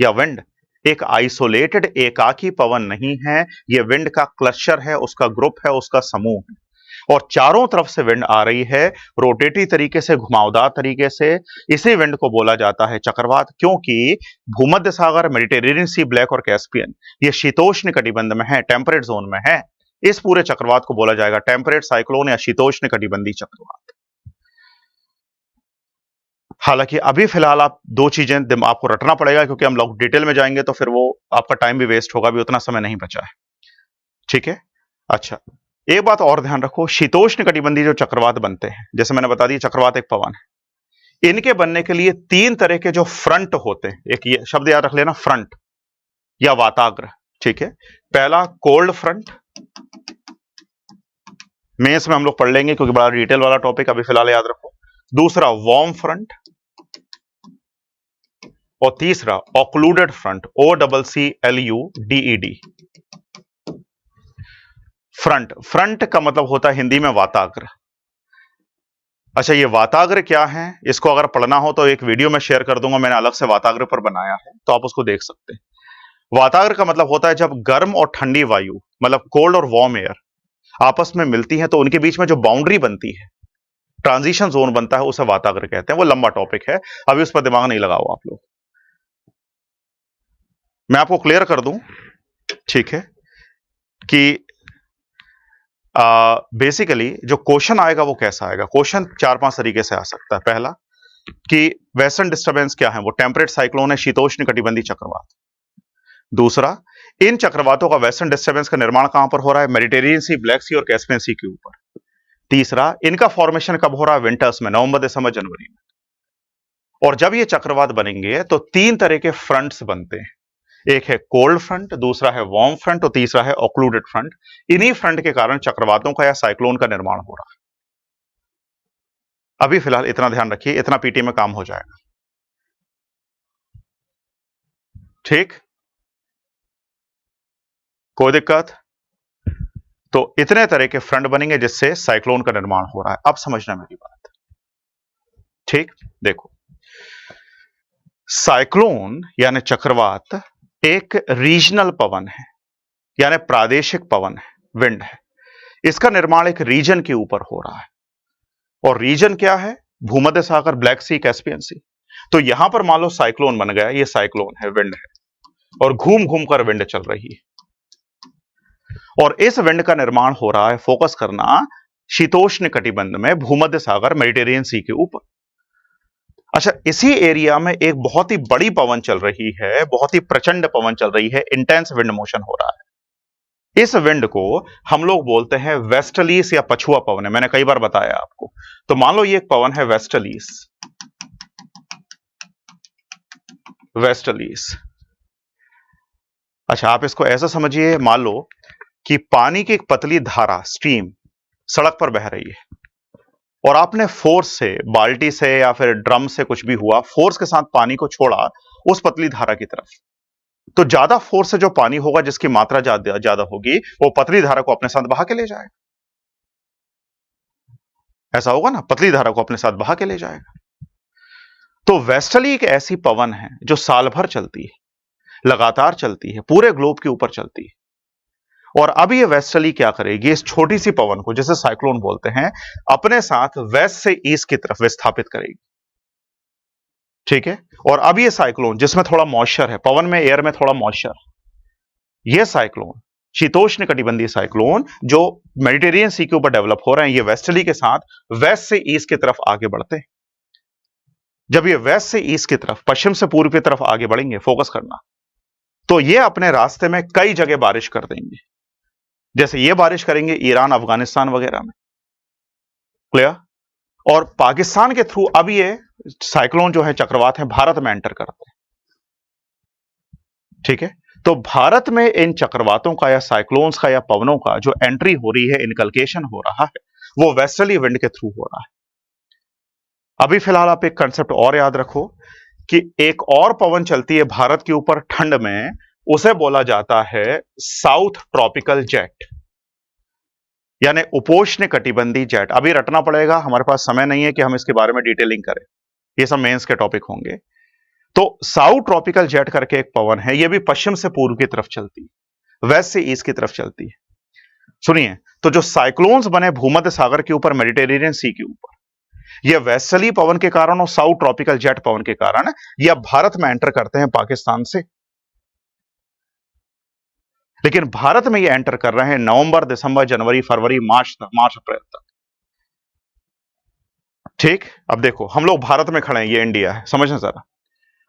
या विंड एक आइसोलेटेड एकाकी पवन नहीं है, यह विंड का क्लस्टर है, उसका ग्रुप है, उसका समूह है। और चारों तरफ से विंड आ रही है, रोटेटरी तरीके से, घुमावदार तरीके से। इसी विंड को बोला जाता है चक्रवात, क्योंकि भूमध्य सागर, मेडिटेरेनियन सी, ब्लैक और कैस्पियन ये शीतोष्ण कटिबंध में है, टेम्परेट जोन में है। इस पूरे चक्रवात को बोला जाएगा टेम्परेट साइक्लोन या शीतोष्ण कटिबंधीय चक्रवात। हालांकि अभी फिलहाल आप दो चीजें आपको रटना पड़ेगा, क्योंकि हम लोग डिटेल में जाएंगे तो फिर वो आपका टाइम भी वेस्ट होगा, भी उतना समय नहीं बचा है, ठीक है। अच्छा, एक बात और ध्यान रखो, शीतोष्ण कटिबंधीय जो चक्रवात बनते हैं, जैसे मैंने बता दिया चक्रवात एक पवन है, इनके बनने के लिए तीन तरह के जो फ्रंट होते हैं, एक ये शब्द याद रख लेना, फ्रंट या वाताग्र, ठीक है। पहला कोल्ड फ्रंट, मेंस में हम लोग पढ़ लेंगे क्योंकि बड़ा डिटेल वाला टॉपिक, अभी फिलहाल याद रखो। दूसरा वार्म फ्रंट, और तीसरा occluded front, OCCLUDED। Front, front का मतलब होता है हिंदी में वाताग्र। अच्छा, ये वाताग्र क्या है, इसको अगर पढ़ना हो तो एक वीडियो में शेयर कर दूंगा, मैंने अलग से वाताग्र पर बनाया है, तो आप उसको देख सकते हैं। वाताग्र का मतलब होता है जब गर्म और ठंडी वायु, मतलब कोल्ड और वार्म एयर आपस में मिलती है, तो उनके बीच में जो बाउंड्री बनती है, ट्रांजिशन जोन बनता है, उसे वाताग्र कहते हैं। वो लंबा टॉपिक है, अभी उस पर दिमाग नहीं लगाओ आप लोग, मैं आपको क्लियर कर दूं, ठीक है, कि बेसिकली जो क्वेश्चन आएगा वो कैसा आएगा। क्वेश्चन चार पांच तरीके से आ सकता है। पहला कि वेस्टर्न डिस्टर्बेंस क्या है, वो टेम्परेट साइक्लोन है, शीतोष्ण कटिबंधीय चक्रवात। दूसरा, इन चक्रवातों का वेस्टर्न डिस्टर्बेंस का निर्माण कहां पर हो रहा है, मेडिटेरियन सी, ब्लैक सी और कैस्पियन सी के ऊपर। तीसरा, इनका फॉर्मेशन कब हो रहा है, विंटर्स में, नवंबर, दिसंबर, जनवरी में। और जब ये चक्रवात बनेंगे तो तीन तरह के फ्रंट्स बनते हैं, एक है कोल्ड फ्रंट, दूसरा है वार्म फ्रंट और तीसरा है ऑक्लूडेड फ्रंट। इन्हीं फ्रंट के कारण चक्रवातों का या साइक्लोन का निर्माण हो रहा है। अभी फिलहाल इतना ध्यान रखिए, इतना पीटी में काम हो जाएगा, ठीक, कोई दिक्कत? तो इतने तरह के फ्रंट बनेंगे जिससे साइक्लोन का निर्माण हो रहा है। अब समझना मेरी बात, ठीक। देखो, साइक्लोन यानी चक्रवात एक रीजनल पवन है, यानी प्रादेशिक पवन है, विंड है। इसका निर्माण एक रीजन के ऊपर हो रहा है, और रीजन क्या है, भूमध्य सागर, ब्लैक सी, कैस्पियन सी। तो यहां पर मान लो साइक्लोन बन गया, ये साइक्लोन है, विंड है, और घूम घूम कर विंड चल रही है, और इस विंड का निर्माण हो रहा है, फोकस करना, शीतोष्ण कटिबंध में, भूमध्य सागर, मेडिटेरियन सी के ऊपर। अच्छा, इसी एरिया में एक बहुत ही बड़ी पवन चल रही है, बहुत ही प्रचंड पवन चल रही है, इंटेंस विंड मोशन हो रहा है। इस विंड को हम लोग बोलते हैं वेस्टलीस या पछुआ पवन है, मैंने कई बार बताया आपको। तो मान लो ये एक पवन है वेस्टलीस, वेस्टलीस। अच्छा, आप इसको ऐसा समझिए, मान लो कि पानी की एक पतली धारा, स्ट्रीम, सड़क पर बह रही है, और आपने फोर्स से, बाल्टी से या फिर ड्रम से, कुछ भी हुआ, फोर्स के साथ पानी को छोड़ा उस पतली धारा की तरफ। तो ज्यादा फोर्स से जो पानी होगा, जिसकी मात्रा ज्यादा होगी, वो पतली धारा को अपने साथ बहा के ले जाएगा। ऐसा होगा ना, पतली धारा को अपने साथ बहा के ले जाएगा। तो वेस्टर्ली एक ऐसी पवन है जो साल भर चलती है, लगातार चलती है, पूरे ग्लोब के ऊपर चलती है। और अब ये वेस्टर्ली क्या करेगी, इस छोटी सी पवन को, जिसे साइक्लोन बोलते हैं, अपने साथ वेस्ट से ईस्ट की तरफ विस्थापित करेगी। ठीक है। और अब ये साइक्लोन, जिसमें थोड़ा मॉइस्चर है, पवन में, एयर में थोड़ा मॉइस्चर, ये साइक्लोन, शीतोष्ण कटिबंधीय साइक्लोन जो मेडिटेरियन सी के ऊपर डेवलप हो रहे हैं, ये वेस्टर्ली के साथ वेस्ट से ईस्ट की तरफ आगे बढ़ते हैं। जब ये वेस्ट से ईस्ट की तरफ, पश्चिम से पूर्व की तरफ आगे बढ़ेंगे, फोकस करना, तो ये अपने रास्ते में कई जगह बारिश कर देंगे। जैसे ये बारिश करेंगे ईरान, अफगानिस्तान वगैरह में। क्लियर। और पाकिस्तान के थ्रू अब ये साइक्लोन जो है, चक्रवात है, भारत में एंटर करते हैं। ठीक है। तो भारत में इन चक्रवातों का या साइक्लोन्स का या पवनों का जो एंट्री हो रही है, इनकलकेशन हो रहा है, वो वेस्टर्ली विंड के थ्रू हो रहा है। अभी फिलहाल आप एक कंसेप्ट और याद रखो कि एक और पवन चलती है भारत के ऊपर ठंड में, उसे बोला जाता है साउथ ट्रॉपिकल जेट, यानी उपोष्ण कटिबंधी जेट। अभी रटना पड़ेगा, हमारे पास समय नहीं है कि हम इसके बारे में डिटेलिंग करें, ये सब मेंस के टॉपिक होंगे। तो साउथ ट्रॉपिकल जेट करके एक पवन है, यह भी पश्चिम से पूर्व की तरफ चलती है, वेस्ट से ईस्ट की तरफ चलती है। सुनिए, तो जो साइक्लोन्स बने भूमध्य सागर के ऊपर, मेडिटेरेनियन सी के ऊपर, यह वेस्टर्ली पवन के कारण और साउथ ट्रॉपिकल जेट पवन के कारण यह भारत में एंटर करते हैं पाकिस्तान से। लेकिन भारत में ये एंटर कर रहे हैं नवंबर, दिसंबर, जनवरी, फरवरी, मार्च तक, मार्च अप्रैल तक। ठीक। अब देखो, हम लोग भारत में खड़े हैं, ये इंडिया है, समझना जरा।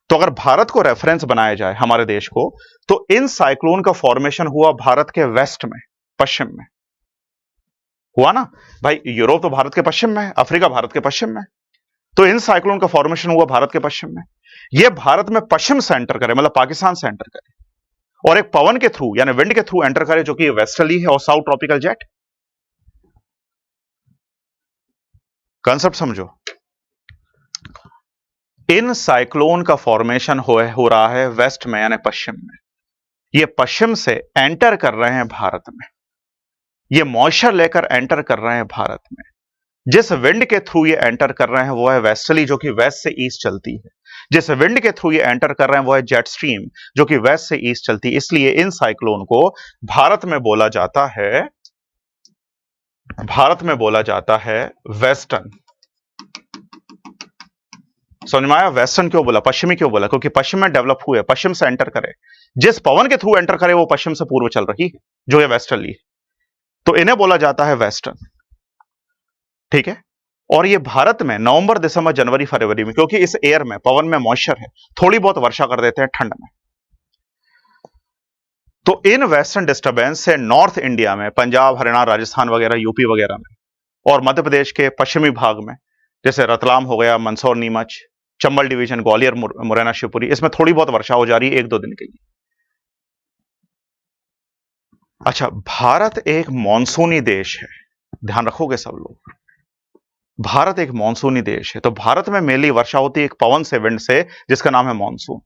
तो अगर भारत को रेफरेंस बनाया जाए, हमारे देश को, तो इन साइक्लोन का फॉर्मेशन हुआ भारत के वेस्ट में, पश्चिम में हुआ ना भाई। यूरोप तो भारत के पश्चिम में है, अफ्रीका भारत के पश्चिम में, तो इन साइक्लोन का फॉर्मेशन हुआ भारत के पश्चिम में। यह भारत में पश्चिम से एंटर करे, मतलब पाकिस्तान से एंटर करे, और एक पवन के थ्रू, यानी विंड के थ्रू एंटर करे, जो कि वेस्टर्ली है और साउथ ट्रॉपिकल जेट। कंसेप्ट समझो। इन साइक्लोन का फॉर्मेशन हो रहा है वेस्ट में, यानी पश्चिम में। ये पश्चिम से एंटर कर रहे हैं भारत में, ये मॉइस्चर लेकर एंटर कर रहे हैं भारत में। जिस विंड के थ्रू ये एंटर कर रहे हैं वो है वेस्टर्ली, जो कि वेस्ट से ईस्ट चलती है। जिस विंड के थ्रू ये एंटर कर रहे हैं वो है जेट स्ट्रीम, जो कि वेस्ट से ईस्ट चलती है। इसलिए इन साइक्लोन को भारत में बोला जाता है, वेस्टर्न। समझ में आया? वेस्टर्न क्यों बोला, पश्चिमी क्यों बोला? क्योंकि पश्चिम में डेवलप हुए, पश्चिम से एंटर करे, जिस पवन के थ्रू एंटर करे वो पश्चिम से पूर्व चल रही है, जो है वेस्टर्ली, तो इन्हें बोला जाता है वेस्टर्न। ठीक है। और ये भारत में नवंबर, दिसंबर, जनवरी, फरवरी में, क्योंकि इस एयर में, पवन में मॉइस्चर है, थोड़ी बहुत वर्षा कर देते हैं ठंड में। तो इन वेस्टर्न डिस्टर्बेंस से नॉर्थ इंडिया में, पंजाब, हरियाणा, राजस्थान वगैरह, यूपी वगैरह में, और मध्य प्रदेश के पश्चिमी भाग में, जैसे रतलाम हो गया, मंदसौर, नीमच, चंबल डिवीजन, ग्वालियर, मुरैना, शिवपुरी, इसमें थोड़ी बहुत वर्षा हो जा रही है 1-2 दिन के लिए। अच्छा, भारत एक मॉनसूनी देश है, ध्यान रखोगे सब लोग। भारत एक मॉनसूनी देश है, तो भारत में मेनली वर्षा होती है एक पवन से, विंड से, जिसका नाम है मॉनसून।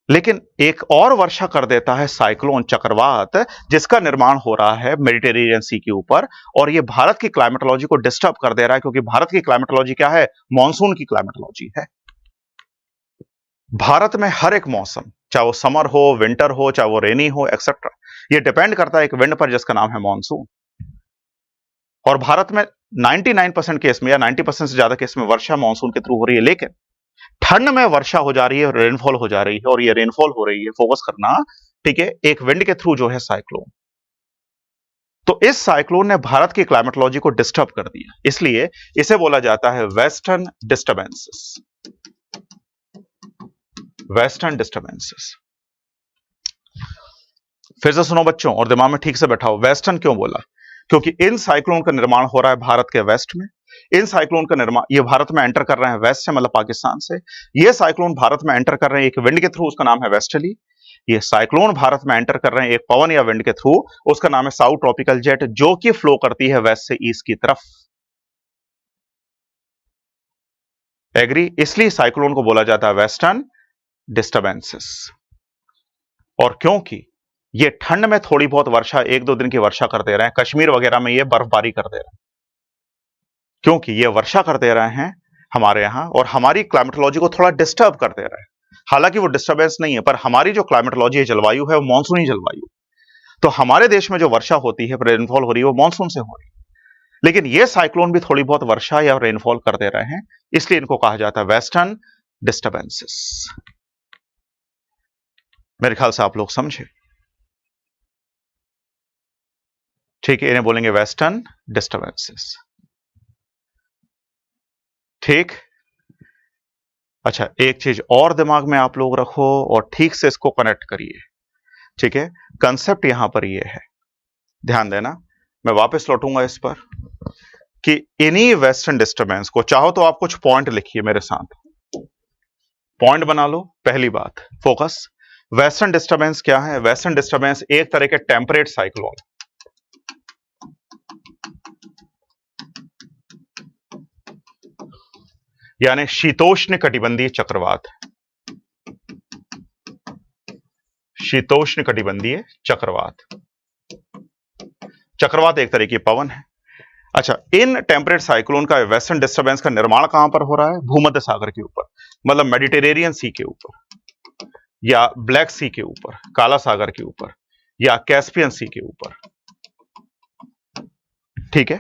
लेकिन एक और वर्षा कर देता है साइक्लोन, चक्रवात, जिसका निर्माण हो रहा है मेडिटेरेनियन सी के ऊपर, और यह भारत की क्लाइमेटोलॉजी को डिस्टर्ब कर दे रहा है, क्योंकि भारत की क्लाइमेटोलॉजी क्या है? मॉनसून की क्लाइमेटोलॉजी है। भारत में हर एक मौसम, चाहे वो समर हो, विंटर हो, चाहे वो रेनी हो, एक्सेट्रा, ये डिपेंड करता है एक विंड पर, जिसका नाम है मॉनसून। और भारत में 99% केस में, या 90% से ज्यादा केस में, वर्षा मॉनसून के थ्रू हो रही है। लेकिन ठंड में वर्षा हो जा रही है, रेनफॉल हो जा रही है, और ये रेनफॉल हो रही है, फोकस करना, ठीक है, एक विंड के थ्रू, जो है साइक्लोन। तो इस साइक्लोन ने भारत की क्लाइमेटोलॉजी को डिस्टर्ब कर दिया, इसलिए इसे बोला जाता है वेस्टर्न डिस्टर्बेंसेस। Western disturbances. फिर से सुनो बच्चों, और दिमाग में ठीक से बैठाओ। वेस्टर्न क्यों बोला? क्योंकि इन साइक्लोन का निर्माण हो रहा है भारत के वेस्ट में। इन साइक्लोन का निर्माण, ये भारत में एंटर कर रहे हैं वेस्ट से, मतलब पाकिस्तान से। ये साइक्लोन भारत में एंटर कर रहे हैं एक विंड के थ्रू, उसका नाम है वेस्टर्ली। ये साइक्लोन भारत में एंटर कर रहे हैं एक पवन या विंड के थ्रू, उसका नाम है साउथ ट्रॉपिकल जेट, जो कि फ्लो करती है वेस्ट से ईस्ट की तरफ। एग्री? इसलिए साइक्लोन को बोला जाता है वेस्टर्न डिस्टर्बेंसेस। और क्योंकि ये ठंड में थोड़ी बहुत वर्षा, 1-2 दिन की वर्षा कर दे रहे हैं, कश्मीर वगैरह में ये बर्फबारी कर दे रहे हैं, क्योंकि ये वर्षा कर दे रहे हैं हमारे यहां और हमारी क्लाइमेटोलॉजी को थोड़ा डिस्टर्ब कर दे रहे हैं। हालांकि वो डिस्टर्बेंस नहीं है, पर हमारी जो क्लाइमेटोलॉजी है, जलवायु है, वो मानसूनी जलवायु। तो हमारे देश में जो वर्षा होती है, रेनफॉल हो रही है, वो मानसून से हो रही है। लेकिन ये साइक्लोन भी थोड़ी बहुत वर्षा या रेनफॉल कर दे रहे हैं, इसलिए इनको कहा जाता है वेस्टर्न डिस्टर्बेंसेस। मेरे ख्याल से आप लोग समझे। ठीक है, इन्हें बोलेंगे वेस्टर्न डिस्टर्बेंसेस। ठीक। अच्छा, एक चीज और दिमाग में आप लोग रखो और ठीक से इसको कनेक्ट करिए। ठीक है, कंसेप्ट यहां पर ये है, ध्यान देना। मैं वापस लौटूंगा इस पर कि इन्हीं वेस्टर्न डिस्टर्बेंस को, चाहो तो आप कुछ पॉइंट लिखिए मेरे साथ, पॉइंट बना लो। पहली बात, फोकस। वेस्टर्न डिस्टर्बेंस क्या है? वेस्टर्न डिस्टर्बेंस एक तरह के टेम्परेट साइक्लोन, यानी शीतोष्ण कटिबंधीय चक्रवात। शीतोष्ण कटिबंधीय चक्रवात। चक्रवात एक तरह की पवन है। अच्छा, इन टेम्परेट साइक्लोन का, वेस्टर्न डिस्टर्बेंस का निर्माण कहां पर हो रहा है? भूमध्य सागर के ऊपर, मतलब मेडिटेरेनियन सी के ऊपर, या ब्लैक सी के ऊपर, काला सागर के ऊपर, या कैस्पियन सी के ऊपर। ठीक है,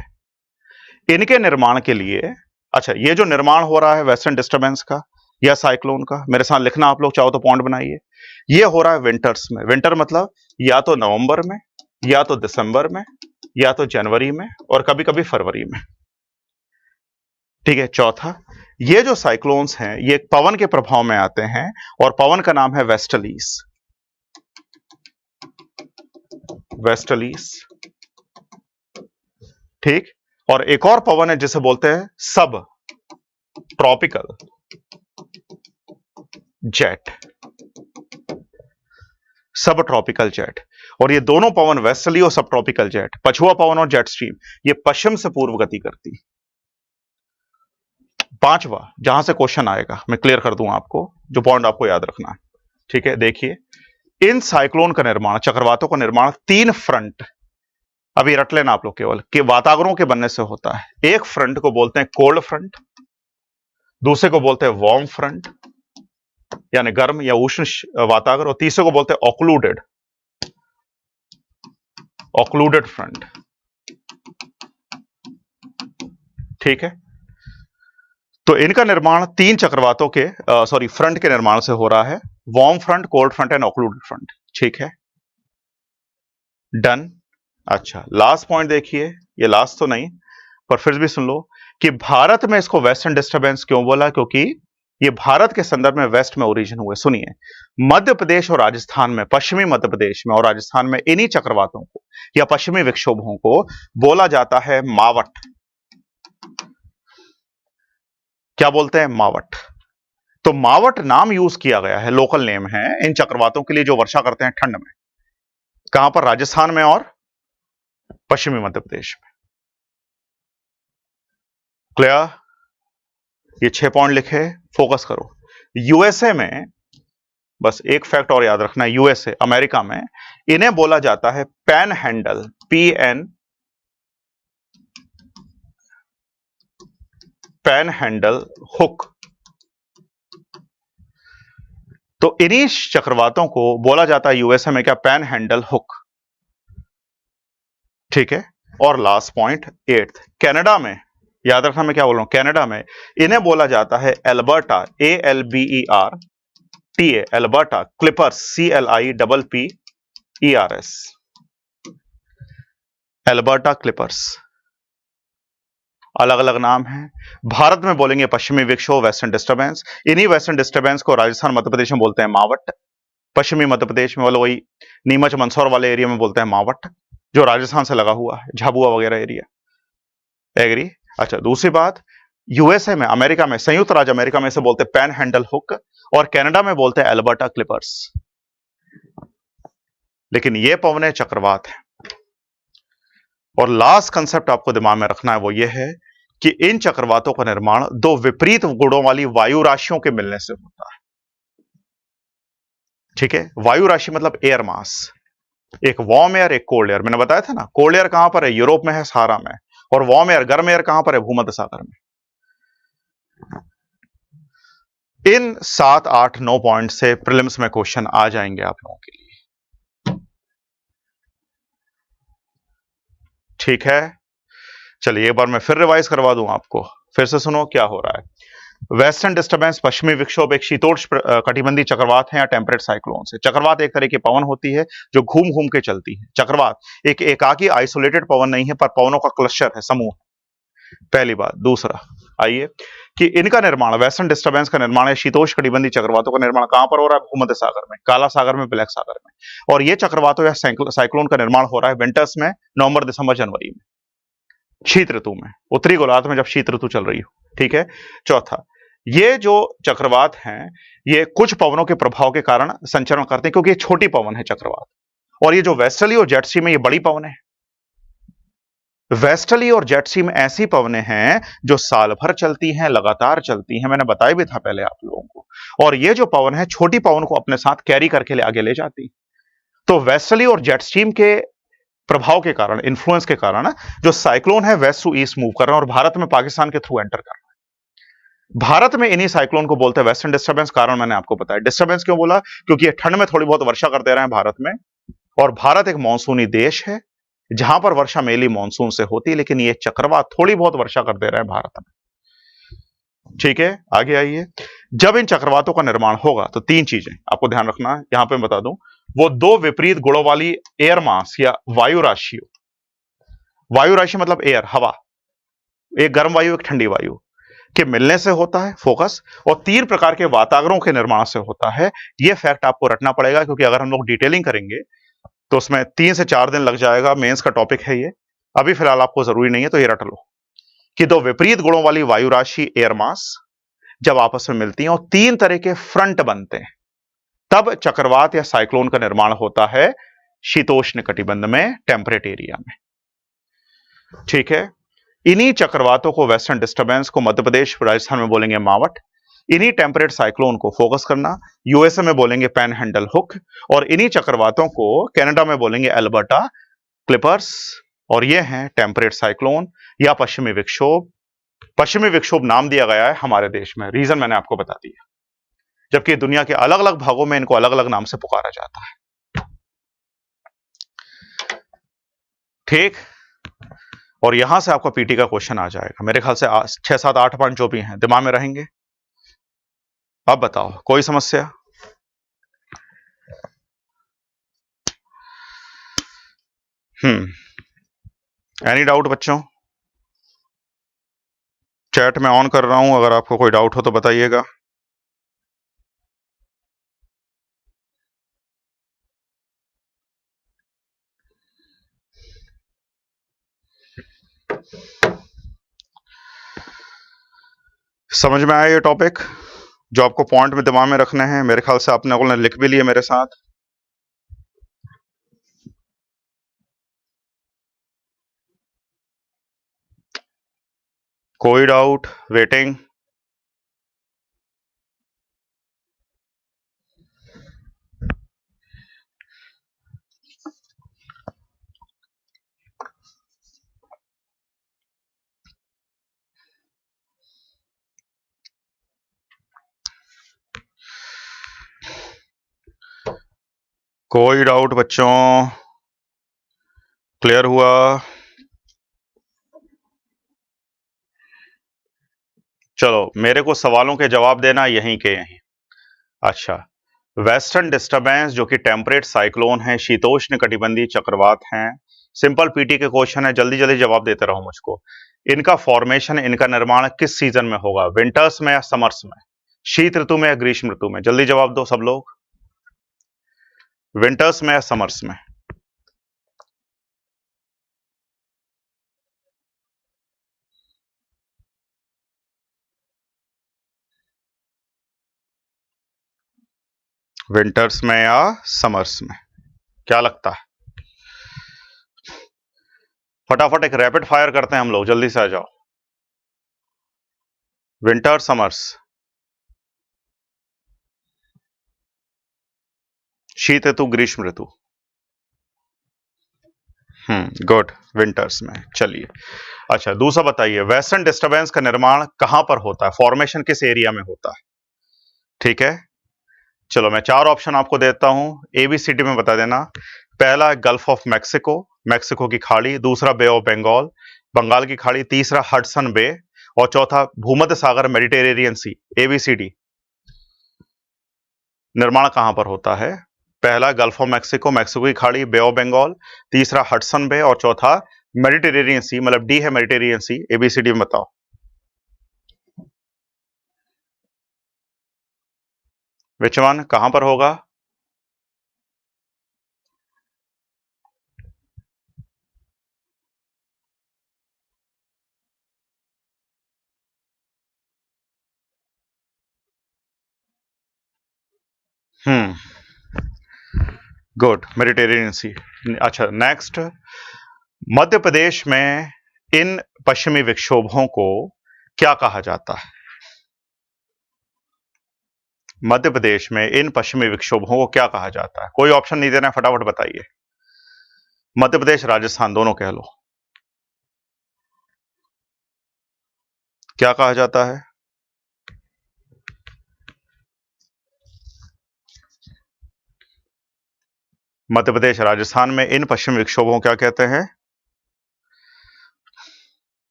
इनके निर्माण के लिए, अच्छा, ये जो निर्माण हो रहा है वेस्टर्न डिस्टर्बेंस का या साइक्लोन का, मेरे साथ लिखना आप लोग चाहो तो पॉइंट बनाइए। ये हो रहा है विंटर्स में। विंटर मतलब या तो नवंबर में, या तो दिसंबर में, या तो जनवरी में, और कभी कभी फरवरी में। ठीक है। चौथा, ये जो साइक्लोन्स हैं ये पवन के प्रभाव में आते हैं और पवन का नाम है वेस्टलीज। वेस्टलीज। ठीक। और एक और पवन है जिसे बोलते हैं सब ट्रॉपिकल जेट। सब ट्रॉपिकल जेट। और ये दोनों पवन, वेस्टली और सब ट्रॉपिकल जेट, पछुआ पवन और जेट स्ट्रीम, ये पश्चिम से पूर्व गति करती। पांचवा, जहां से क्वेश्चन आएगा मैं क्लियर कर दूं आपको, जो पॉइंट आपको याद रखना है। ठीक है, देखिए, इन साइक्लोन का निर्माण, चक्रवातों का निर्माण तीन फ्रंट, अभी रट लेना आप लोग केवल, के वातावरणों के बनने से होता है। एक फ्रंट को बोलते हैं कोल्ड फ्रंट, दूसरे को बोलते हैं वार्म फ्रंट यानी गर्म या उष्ण वातावरण, और तीसरे को बोलते हैं ऑक्लूडेड, ऑक्लूडेड फ्रंट। ठीक है, तो इनका निर्माण तीन चक्रवातों के, सॉरी, फ्रंट के निर्माण से हो रहा है, warm front, cold front end occluded front. ठीक है, डन। अच्छा, लास्ट पॉइंट देखिए, ये लास्ट तो नहीं पर फिर भी सुन लो कि भारत में इसको वेस्टर्न डिस्टर्बेंस क्यों बोला, क्योंकि ये भारत के संदर्भ में वेस्ट में ओरिजिन हुए। सुनिए, मध्य प्रदेश और राजस्थान में, पश्चिमी मध्य प्रदेश में और राजस्थान में इन्हीं चक्रवातों को या पश्चिमी विक्षोभों को बोला जाता है मावट। क्या बोलते हैं? मावट। तो मावट नाम यूज किया गया है, लोकल नेम है इन चक्रवातों के लिए जो वर्षा करते हैं ठंड में। कहां पर? राजस्थान में और पश्चिमी मध्य प्रदेश में। क्लियर? ये 6 पॉइंट लिखे, फोकस करो। यूएसए में, बस एक फैक्ट और याद रखना है, यूएसए, अमेरिका में इन्हें बोला जाता है pan handle, PN, pan handle hook. तो इन्हीं चक्रवातों को बोला जाता है यूएसए में क्या? Pan handle hook. ठीक है, और लास्ट पॉइंट 8th, कनाडा में, याद रखना मैं क्या बोल रहा हूं, कनाडा में इन्हें बोला जाता है Alberta, ALBERTA, Alberta Clippers, CLIPPERS, Alberta Clippers. अलग अलग नाम है। भारत में बोलेंगे पश्चिमी विक्षोभ, वेस्टर्न डिस्टर्बेंस। इन्हीं वेस्टर्न डिस्टर्बेंस को राजस्थान मध्य प्रदेश में बोलते हैं मावट, पश्चिमी मध्य प्रदेश में, वही नीमच मंदसौर वाले एरिया में बोलते हैं मावट, जो राजस्थान से लगा हुआ है, झाबुआ वगैरह एरिया। एग्री? अच्छा, दूसरी बात, यूएसए में, अमेरिका में, संयुक्त राज्य अमेरिका में इसे बोलते हैं पैन हैंडल हुक, और कनाडा में बोलते हैं एल्बर्टा क्लिपर्स। लेकिन ये पवने चक्रवात है। और लास्ट कंसेप्ट आपको दिमाग में रखना है वो ये है कि इन चक्रवातों का निर्माण दो विपरीत गुणों वाली वायु राशियों के मिलने से होता है। ठीक है, वायु राशि मतलब एयर मास, एक वार्म एयर, एक कोल्ड एयर। मैंने बताया था ना, कोल्ड एयर कहां पर है? यूरोप में है, सहारा में, और वार्म एयर, गर्म एयर कहां पर है? भूमध्य सागर में। इन 7, 8, 9 पॉइंट से प्रीलिम्स में क्वेश्चन आ जाएंगे आप लोगों के लिए। ठीक है, चलिए एक बार मैं फिर रिवाइज करवा दूं आपको, फिर से सुनो क्या हो रहा है। वेस्टर्न डिस्टर्बेंस, पश्चिमी विक्षोभ एक शीतोष्ण कटिबंधीय चक्रवात है या टेम्परेट साइक्लोन से। चक्रवात एक तरह की पवन होती है जो घूम घूम के चलती है। चक्रवात एक एकाकी आइसोलेटेड पवन नहीं है, पर पवनों का क्लस्टर है, समूह। पहली बात। दूसरा, आइए कि इनका निर्माण, वेस्टर्न डिस्टर्बेंस का निर्माण है, शीतोष्ण कटिबंधीय चक्रवातों का निर्माण कहां पर हो रहा है? भूमध्य सागर में, काला सागर में, ब्लैक सागर में। और ये चक्रवातों या साइक्लोन का निर्माण हो रहा है विंटर्स में, नवंबर, दिसंबर, जनवरी में, शीत ऋतु में, उत्तरी गोलार्ध में जब शीत ऋतु चल रही हो। ठीक है। चौथा, ये जो चक्रवात हैं, ये कुछ पवनों के प्रभाव के कारण संचरण करते हैं, क्योंकि ये छोटी पवन है चक्रवात। और ये जो वेस्टर्ली और जेट स्ट्रीम है, ये बड़ी पवन है। वेस्टर्ली और जेट स्ट्रीम ऐसी पवनें हैं जो साल भर चलती हैं, लगातार चलती हैं, मैंने बताया भी था पहले आप लोगों को। और ये जो पवन है, छोटी पवन को अपने साथ कैरी करके आगे ले जाती। तो वेस्टर्ली और जेट स्ट्रीम के प्रभाव के कारण, इन्फ्लुएंस के कारण, जो साइक्लोन है वेस्ट टू ईस्ट मूव कर रहा है और भारत में पाकिस्तान के थ्रू एंटर कर रहा है। भारत में इन्हीं साइक्लोन को बोलते हैं वेस्टर्न डिस्टर्बेंस। कारण मैंने आपको बताया। डिस्टर्बेंस क्यों बोला? क्योंकि ये ठंड में थोड़ी बहुत वर्षा कर दे रहे हैं भारत में, और भारत एक मानसूनी देश है जहां पर वर्षा मेनली मानसून से होती है, लेकिन ये चक्रवात थोड़ी बहुत वर्षा कर दे रहे हैं भारत में। ठीक है, आगे आइए। जब इन चक्रवातों का निर्माण होगा तो तीन चीजें आपको ध्यान रखना है, यहां पे मैं बता दूं। वो दो विपरीत गुणों वाली एयर मास या वायु राशियों, वायु राशि मतलब एयर, हवा, एक गर्म वायु एक ठंडी वायु के मिलने से होता है फोकस, और तीन प्रकार के वातावरणों के निर्माण से होता है। यह फैक्ट आपको रटना पड़ेगा, क्योंकि अगर हम लोग डिटेलिंग करेंगे तो उसमें 3 से 4 दिन लग जाएगा। मेंस का टॉपिक है ये, अभी फिलहाल आपको जरूरी नहीं है, तो ये रट लो कि दो विपरीत गुणों वाली वायु राशि एयर मास जब आपस में मिलती हैं और तीन तरह के फ्रंट बनते हैं, तब चक्रवात या साइक्लोन का निर्माण होता है शीतोष्ण कटिबंध में, टेम्परेट एरिया में। ठीक है। इन्हीं चक्रवातों को, वेस्टर्न डिस्टर्बेंस को मध्य प्रदेश राजस्थान में बोलेंगे मावट, इन्हीं टेम्परेट साइक्लोन को, फोकस करना, यूएसए में बोलेंगे पैन हैंडल हुक, और इन्हीं चक्रवातों को कनाडा में बोलेंगे एल्बर्टा क्लिपर्स। और ये हैं टेम्परेट साइक्लोन या पश्चिमी विक्षोभ। पश्चिमी विक्षोभ नाम दिया गया है हमारे देश में, रीजन मैंने आपको बता दिया, जबकि दुनिया के अलग अलग भागों में इनको अलग अलग नाम से पुकारा जाता है। ठीक। और यहां से आपका पीटी का क्वेश्चन आ जाएगा, मेरे ख्याल से 6, 7, 8 पॉइंट जो भी हैं दिमाग में रहेंगे। अब बताओ, कोई समस्या? एनी डाउट बच्चों? चैट में ऑन कर रहा हूं, अगर आपको कोई डाउट हो तो बताइएगा। समझ में आया ये टॉपिक? जो आपको पॉइंट में दिमाग में रखने हैं, मेरे ख्याल से आपने लोगों ने लिख भी लिए मेरे साथ। कोई डाउट? वेटिंग। कोई डाउट बच्चों? क्लियर हुआ? चलो, मेरे को सवालों के जवाब देना यहीं के यहीं। अच्छा, वेस्टर्न डिस्टर्बेंस जो कि टेम्परेट साइक्लोन है, शीतोष्ण कटिबंधीय चक्रवात हैं, सिंपल पीटी के क्वेश्चन है, जल्दी जल्दी जवाब देते रहो मुझको। इनका फॉर्मेशन, इनका निर्माण किस सीजन में होगा? विंटर्स में या समर्स में? शीत ऋतु में या ग्रीष्म ऋतु में? जल्दी जवाब दो सब लोग। विंटर्स में या समर्स में? विंटर्स में या समर्स में? क्या लगता है? फटाफट एक रैपिड फायर करते हैं हम लोग, जल्दी से आ जाओ। विंटर, समर्स, शीत ऋतु, ग्रीष्म ऋतु? गुड, विंटर्स में। चलिए, अच्छा दूसरा बताइए, वेस्टर्न डिस्टरबेंस का निर्माण कहां पर होता है, फॉर्मेशन किस एरिया में होता है? ठीक है, चलो मैं चार ऑप्शन आपको देता हूं, एबीसीडी में बता देना। पहला गल्फ ऑफ मैक्सिको, मैक्सिको की खाड़ी। दूसरा बे ऑफ बंगाल, बंगाल की खाड़ी। तीसरा हडसन बे, और चौथा भूमध्य सागर, मेडिटेरेनियन सी। एबीसीडी निर्माण कहां पर होता है? पहला गल्फ ऑफ मैक्सिको, मैक्सिको की खाड़ी, बे ऑफ बंगाल। तीसरा हडसन बे, और चौथा मेडिटेरेनियन सी, मतलब डी है मेडिटेरेनियन सी। एबीसीडी में बताओ। विच वन, कहां पर होगा? गुड, मेडिटेरेनियन सी। अच्छा नेक्स्ट, मध्य प्रदेश में इन पश्चिमी विक्षोभों को क्या कहा जाता है? मध्य प्रदेश में इन पश्चिमी विक्षोभों को क्या कहा जाता है? कोई ऑप्शन नहीं देना है, फटाफट बताइए। मध्य प्रदेश राजस्थान दोनों कह लो, क्या कहा जाता है? मध्य प्रदेश राजस्थान में इन पश्चिमी विक्षोभों को क्या कहते हैं?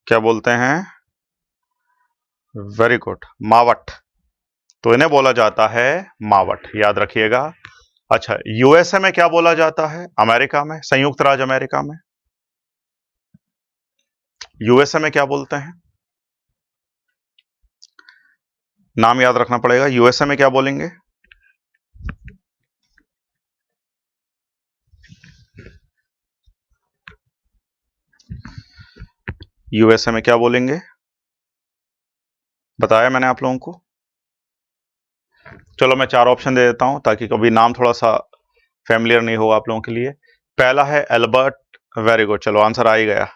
क्या बोलते हैं? Very good, Mawat. तो इन्हें बोला जाता है मावट, याद रखिएगा। अच्छा, यूएसए में क्या बोला जाता है? अमेरिका में, संयुक्त राज्य अमेरिका में यूएसए में क्या बोलते हैं? नाम याद रखना पड़ेगा। यूएसए में क्या बोलेंगे? यूएसए में क्या बोलेंगे? बताया मैंने आप लोगों को। चलो मैं चार ऑप्शन दे देता हूं ताकि कभी नाम थोड़ा सा फैमिलियर नहीं होगा आप लोगों के लिए। पहला है एल्बर्ट, वेरी गुड, चलो आंसर आ ही गया।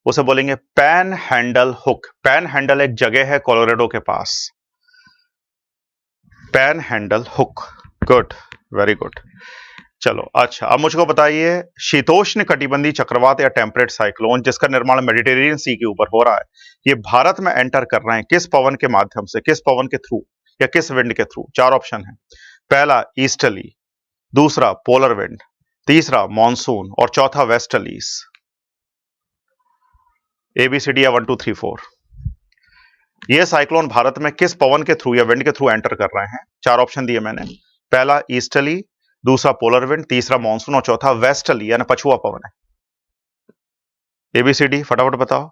उसे बोलेंगे panhandle hook. Panhandle एक जगह है कोलोराडो के पास, panhandle hook. Good, very good. चलो अच्छा, अब मुझको बताइए, शीतोष्ण कटिबंधीय चक्रवात या टेम्परेट साइक्लोन जिसका निर्माण मेडिटेरेनियन सी के ऊपर हो रहा है, ये भारत में एंटर कर रहे हैं किस पवन के माध्यम से, किस पवन के थ्रू या किस विंड के थ्रू? चार ऑप्शन है। पहला ईस्टर्ली, दूसरा पोलर विंड, तीसरा मॉनसून, और चौथा वेस्टर्लीज। एबीसीडी या 1 2 3 4। ये साइक्लोन भारत में किस पवन के थ्रू या विंड के थ्रू एंटर कर रहे हैं? चार ऑप्शन दिए मैंने। पहला ईस्टर्ली, दूसरा पोलर विंड, तीसरा मॉनसून, और चौथा वेस्टर्ली यानी पछुआ पवन है। एबीसीडी फटाफट बताओ।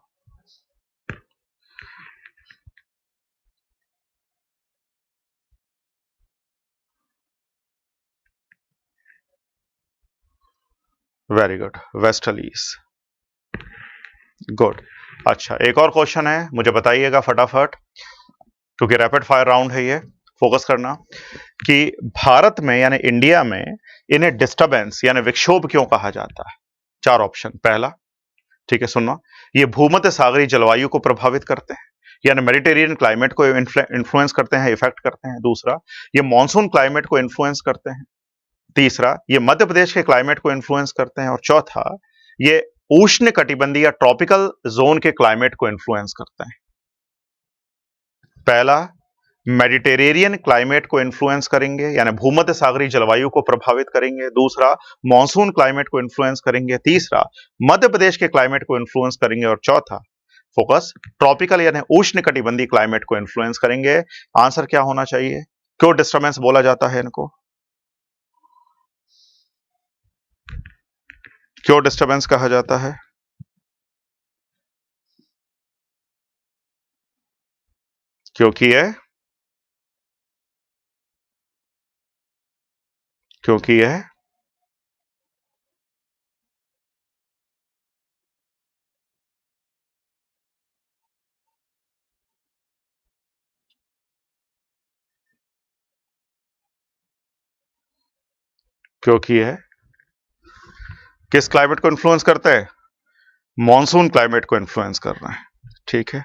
Very good, westerlies. गुड। अच्छा, एक और क्वेश्चन है, मुझे बताइएगा फटाफट, क्योंकि रैपिड फायर राउंड है ये, फोकस करना कि भारत में यानी इंडिया में इन्हें डिस्टरबेंस यानी विक्षोभ क्यों कहा जाता है? चार ऑप्शन। पहला, ठीक है सुनना, ये भूमध्य सागरीय जलवायु को प्रभावित करते हैं यानी मेडिटेरियन क्लाइमेट को इन्फ्लुएंस करते हैं, इफेक्ट करते हैं। दूसरा, ये मॉनसून क्लाइमेट को इन्फ्लुएंस करते हैं। तीसरा, ये मध्य प्रदेश के क्लाइमेट को इन्फ्लुएंस करते हैं। और चौथा, ये उष्ण कटिबंधीय या ट्रॉपिकल जोन के क्लाइमेट को इन्फ्लुएंस करते हैं। पहला, मेडिटेरेनियन क्लाइमेट को इन्फ्लुएंस करेंगे यानी भूमध्य सागरीय जलवायु को प्रभावित करेंगे। दूसरा, मॉनसून क्लाइमेट को इन्फ्लुएंस करेंगे। तीसरा, मध्य प्रदेश के क्लाइमेट को इन्फ्लुएंस करेंगे। और चौथा, फोकस, ट्रॉपिकल यानी उष्ण कटिबंधीय क्लाइमेट को इन्फ्लुएंस करेंगे। आंसर क्या होना चाहिए? क्यों डिस्टर्बेंस बोला जाता है इनको? क्यों डिस्टर्बेंस कहा जाता है? क्योंकि है, क्योंकि है क्योंकि है किस क्लाइमेट को इन्फ्लुएंस करते हैं? मॉनसून क्लाइमेट को इन्फ्लुएंस कर रहे हैं। ठीक है।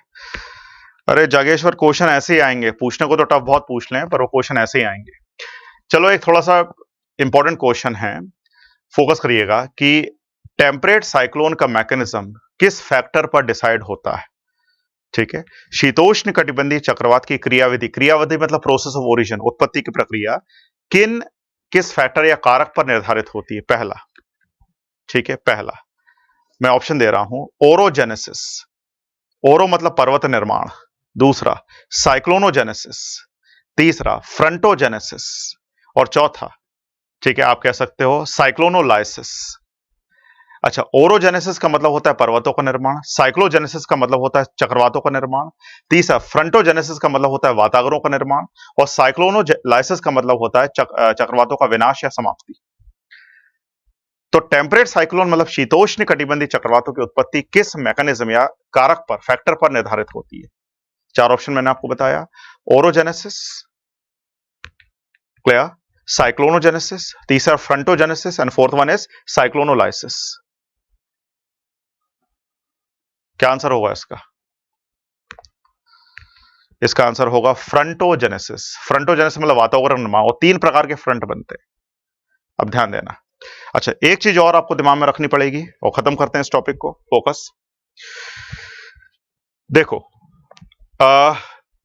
अरे जागेश्वर, क्वेश्चन ऐसे ही आएंगे, पूछने को तो टफ बहुत पूछ लें पर वो क्वेश्चन ऐसे ही आएंगे। चलो एक थोड़ा सा इंपॉर्टेंट क्वेश्चन है, फोकस करिएगा कि टेम्परेट साइक्लोन का मैकेनिज्म किस फैक्टर पर डिसाइड होता है। ठीक है, शीतोष्ण कटिबंधीय चक्रवात की क्रियाविधि मतलब प्रोसेस ऑफ ओरिजिन, उत्पत्ति की प्रक्रिया किस फैक्टर या कारक पर निर्धारित होती है। पहला, ठीक है, पहला मैं ऑप्शन दे रहा हूं, ओरोजेनेसिस, ओरो मतलब पर्वत निर्माण, दूसरा साइक्लोनोजेनेसिस, तीसरा फ्रंटोजेनेसिस, और चौथा, ठीक है, आप कह सकते हो साइक्लोनोलाइसिस। अच्छा, ओरोजेनेसिस का मतलब होता है पर्वतों का निर्माण, साइक्लोजेनेसिस का मतलब होता है चक्रवातों का निर्माण, तीसरा फ्रंटोजेनेसिस का मतलब होता है वातावरणों का निर्माण, और साइक्लोनोलाइसिस का मतलब होता है चक्रवातों का विनाश या समाप्ति। तो टेम्परेट साइक्लोन मतलब शीतोष्ण कटिबंधीय चक्रवातों की उत्पत्ति किस मैकेनिज्म या कारक पर, फैक्टर पर निर्धारित होती है। चार ऑप्शन मैंने आपको बताया, ओरोजेनेसिस, क्लियर, साइक्लोनोजेनेसिस, तीसरा frontogenesis, and fourth one is cyclonolysis. क्या आंसर होगा इसका? इसका आंसर होगा फ्रंटोजेनेसिस। फ्रंटोजेनेसिस मतलब वातावरण निर्माण, और तीन प्रकार के फ्रंट बनते हैं, अब ध्यान देना। अच्छा, एक चीज और आपको दिमाग में रखनी पड़ेगी और खत्म करते हैं इस टॉपिक को, फोकस। देखो,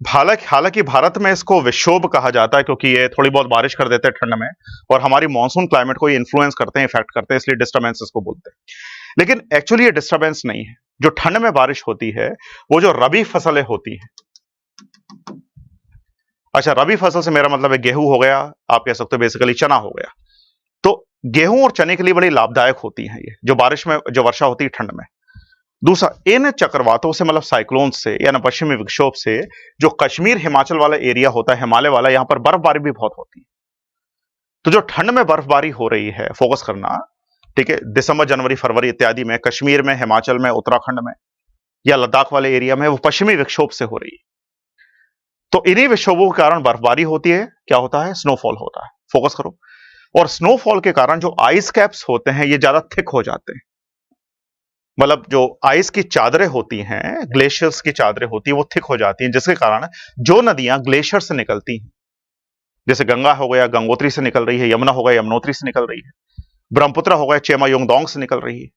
हालांकि भारत में इसको विक्षोभ कहा जाता है क्योंकि ये थोड़ी बहुत बारिश कर देते हैं ठंड में, और हमारी मॉनसून क्लाइमेट को ये इन्फ्लुएंस करते हैं, इफेक्ट करते हैं, इसलिए डिस्टर्बेंस इसको बोलते हैं। लेकिन एक्चुअली ये डिस्टर्बेंस नहीं है। जो ठंड में बारिश होती है वो जो रबी फसलें होती हैं, अच्छा, रबी फसल से मेरा मतलब है गेहूं हो गया, आप कह सकते हो बेसिकली चना हो गया, तो गेहूं और चने के लिए बड़ी लाभदायक होती हैं ये जो बारिश में जो वर्षा होती है ठंड में। दूसरा, इन चक्रवातों से मतलब साइक्लोन से या ना पश्चिमी विक्षोभ से जो कश्मीर हिमाचल वाला एरिया होता है, हिमालय वाला, यहां पर बर्फबारी भी बहुत होती है। तो जो ठंड में बर्फबारी हो रही है, फोकस करना, ठीक है, दिसंबर जनवरी फरवरी इत्यादि में कश्मीर में, हिमाचल में, उत्तराखंड में या लद्दाख वाले एरिया में, वो पश्चिमी विक्षोभ से हो रही है। तो इन्हीं विक्षोभों के कारण बर्फबारी होती है, क्या होता है, स्नोफॉल होता है। फोकस करो। और स्नोफॉल के कारण जो आइस कैप्स होते हैं ये ज्यादा थिक हो जाते हैं, मतलब जो आइस की चादरें होती हैं, ग्लेशियर्स की चादरें होती है, वो थिक हो जाती हैं, जिसके कारण जो नदियां ग्लेशियर से निकलती हैं, जैसे गंगा हो गया गंगोत्री से निकल रही है, यमुना हो गया यमुनोत्री से निकल रही है, ब्रह्मपुत्र हो गया चेमायोंगडोंग से निकल रही है,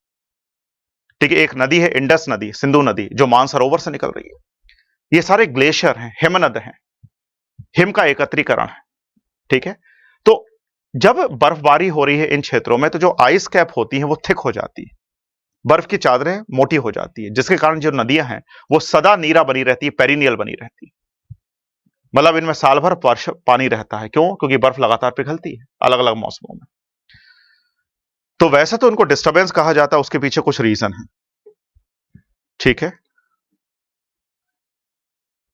ठीक है, एक नदी है इंडस नदी, सिंधु नदी, जो मानसरोवर से निकल रही है, ये सारे ग्लेशियर हैं, हिमनद हैं, हिम का एकत्रीकरण है। ठीक है, तो जब बर्फबारी हो रही है इन क्षेत्रों में, तो जो आइस कैप होती है वो थिक हो जाती है, बर्फ की चादरें मोटी हो जाती है, जिसके कारण जो नदियां हैं वो सदा नीरा बनी रहती है, पेरिनियल बनी रहती है, मतलब इनमें साल भर पानी रहता है। क्यों? क्योंकि बर्फ लगातार पिघलती है अलग अलग मौसमों में। तो वैसे तो उनको डिस्टर्बेंस कहा जाता है, उसके पीछे कुछ रीजन है, ठीक है,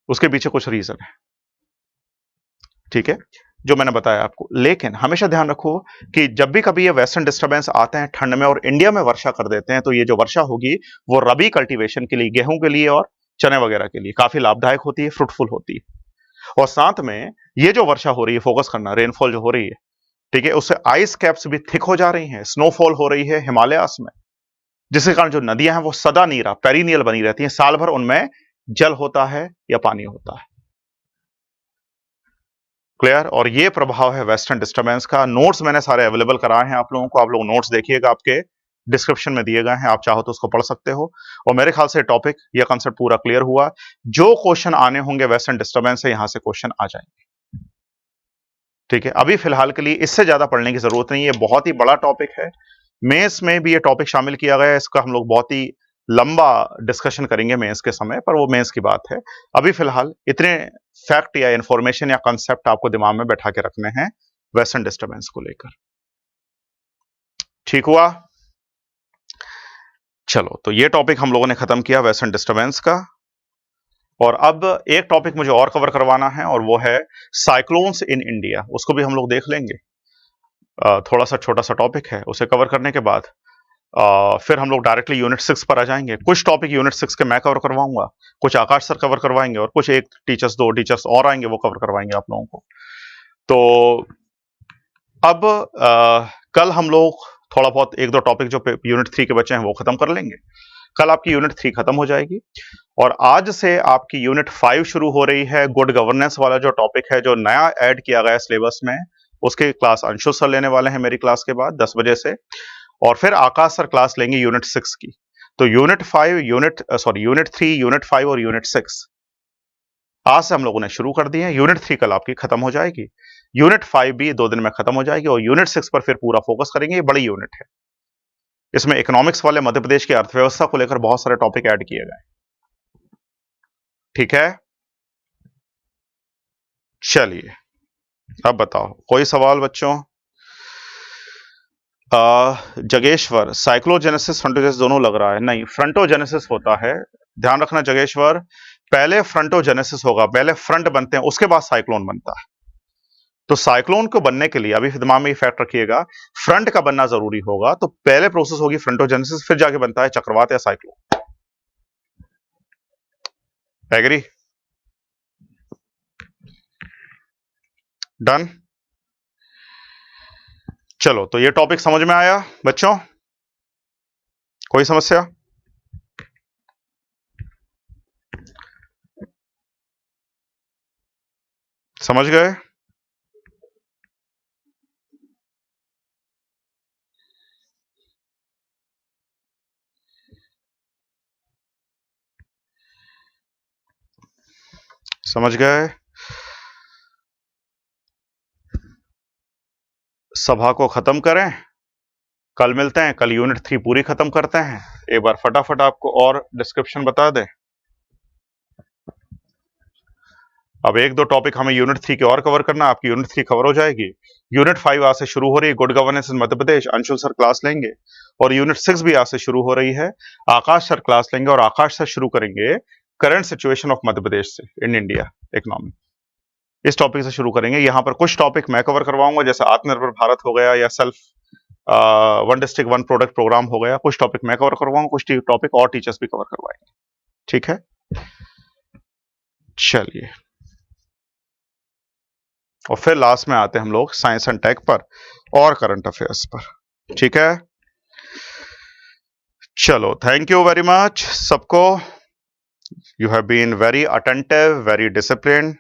उसके पीछे कुछ रीजन है, ठीक है, जो मैंने बताया आपको। लेकिन हमेशा ध्यान रखो कि जब भी कभी ये वेस्टर्न डिस्टर्बेंस आते हैं ठंड में और इंडिया में वर्षा कर देते हैं, तो ये जो वर्षा होगी वो रबी कल्टीवेशन के लिए, गेहूं के लिए और चने वगैरह के लिए काफी लाभदायक होती है, फ्रूटफुल होती है। और साथ में ये जो वर्षा हो रही है, फोकस करना, रेनफॉल जो हो रही है, ठीक है, उससे आइस कैप्स भी थिक हो जा रही हैं, स्नोफॉल हो रही है हिमालयास में, जिसके कारण जो नदियां हैं वो सदा नीरा, पेरिनियल बनी रहती हैं, साल भर उनमें जल होता है या पानी होता है। क्लियर? और ये प्रभाव है वेस्टर्न डिस्टर्बेंस का। नोट्स मैंने सारे अवेलेबल कराए हैं आप लोगों को, आप लोग नोट्स देखिएगा, आपके डिस्क्रिप्शन में दिए गए हैं, आप चाहो तो उसको पढ़ सकते हो। और मेरे ख्याल से टॉपिक या कंसेप्ट पूरा क्लियर हुआ। जो क्वेश्चन आने होंगे वेस्टर्न डिस्टर्बेंस से, यहां से क्वेश्चन आ जाएंगे, ठीक है। अभी फिलहाल के लिए इससे ज्यादा पढ़ने की जरूरत नहीं है, बहुत ही बड़ा टॉपिक है, मेंस में भी ये टॉपिक शामिल किया गया है, इसका हम लोग बहुत ही लंबा डिस्कशन करेंगे मेंस के समय पर, वो मेंस की बात है। अभी फिलहाल इतने फैक्ट या इंफॉर्मेशन या कंसेप्ट आपको दिमाग में बैठा के रखने हैं वेस्टर्न डिस्टर्बेंस को लेकर, ठीक हुआ? चलो, तो ये टॉपिक हम लोगों ने खत्म किया वेस्टर्न डिस्टर्बेंस का। और अब एक टॉपिक मुझे और कवर करवाना है, और वो है साइक्लोन्स इन इंडिया, उसको भी हम लोग देख लेंगे। थोड़ा सा छोटा सा टॉपिक है, उसे कवर करने के बाद फिर हम लोग डायरेक्टली यूनिट 6 पर आ जाएंगे। कुछ टॉपिक यूनिट 6 के मैं कवर करवाऊंगा, कुछ आकाश सर कवर करवाएंगे, और कुछ एक दो टीचर्स और आएंगे, वो कवर करवाएंगे आप लोगों को। तो अब कल हम लोग थोड़ा बहुत एक दो टॉपिक जो यूनिट 3 के बच्चे हैं वो खत्म कर लेंगे। कल आपकी यूनिट 3 खत्म हो जाएगी, और आज से आपकी यूनिट 5 शुरू हो रही है। गुड गवर्नेंस वाला जो टॉपिक है, जो नया ऐड किया गया है सिलेबस में, उसकी क्लास अंशु सर लेने वाले हैं मेरी क्लास के बाद 10 बजे से। और फिर आकाश सर क्लास लेंगे यूनिट 6 की। तो यूनिट 3, यूनिट 5 और यूनिट 6 आज से हम लोगों ने शुरू कर दिए हैं। यूनिट 3 कल आपकी खत्म हो जाएगी, यूनिट 5 भी 2 दिन में खत्म हो जाएगी और यूनिट 6 पर फिर पूरा फोकस करेंगे। ये बड़ी यूनिट है, इसमें इकोनॉमिक्स वाले मध्य प्रदेश की अर्थव्यवस्था को लेकर बहुत सारे टॉपिक ऐड किए गए। ठीक है, चलिए अब बताओ कोई सवाल बच्चों? जगेश्वर, साइक्लोजेनेसिस फ्रंटोजेनेसिस दोनों लग रहा है। नहीं, फ्रंटोजेनेसिस होता है, ध्यान रखना जगेश्वर। पहले फ्रंटोजेनेसिस होगा, पहले फ्रंट बनते हैं उसके बाद साइक्लोन बनता है। तो साइक्लोन को बनने के लिए अभी दिमाग में ये फैक्ट रखिएगा, फ्रंट का बनना जरूरी होगा। तो पहले प्रोसेस होगी फ्रंटोजेनेसिस, फिर जाके बनता है चक्रवात या साइक्लोन। एग्री? डन? चलो, तो ये टॉपिक समझ में आया बच्चों? कोई समस्या? समझ गए? समझ गए? सभा को खत्म करें, कल मिलते हैं। कल यूनिट 3 पूरी खत्म करते हैं। एक बार फटाफट आपको और डिस्क्रिप्शन बता दें। अब 1-2 टॉपिक हमें यूनिट 3 के और कवर करना, आपकी यूनिट 3 कवर हो जाएगी। यूनिट 5 आज से शुरू हो रही है, good governance in Madhya Pradesh, Anshul sir class लेंगे। और यूनिट 6 भी आज से शुरू हो रही है, आकाश सर क्लास लेंगे। और आकाश सर शुरू करेंगे करंट सिचुएशन ऑफ मध्य प्रदेश से, इन इंडिया इकोनॉमी, इस टॉपिक से शुरू करेंगे। यहां पर कुछ टॉपिक मैं कवर करवाऊंगा, जैसे आत्मनिर्भर भारत हो गया या self one district one product programme हो गया। कुछ टॉपिक मैं कवर करवाऊंगा, कुछ टॉपिक और टीचर्स भी कवर करवाएंगे। ठीक है, चलिए। और फिर लास्ट में आते हैं हम लोग साइंस एंड टेक पर और करंट अफेयर्स पर। ठीक है, चलो, थैंक यू वेरी मच सबको। You have been very attentive, very discipline,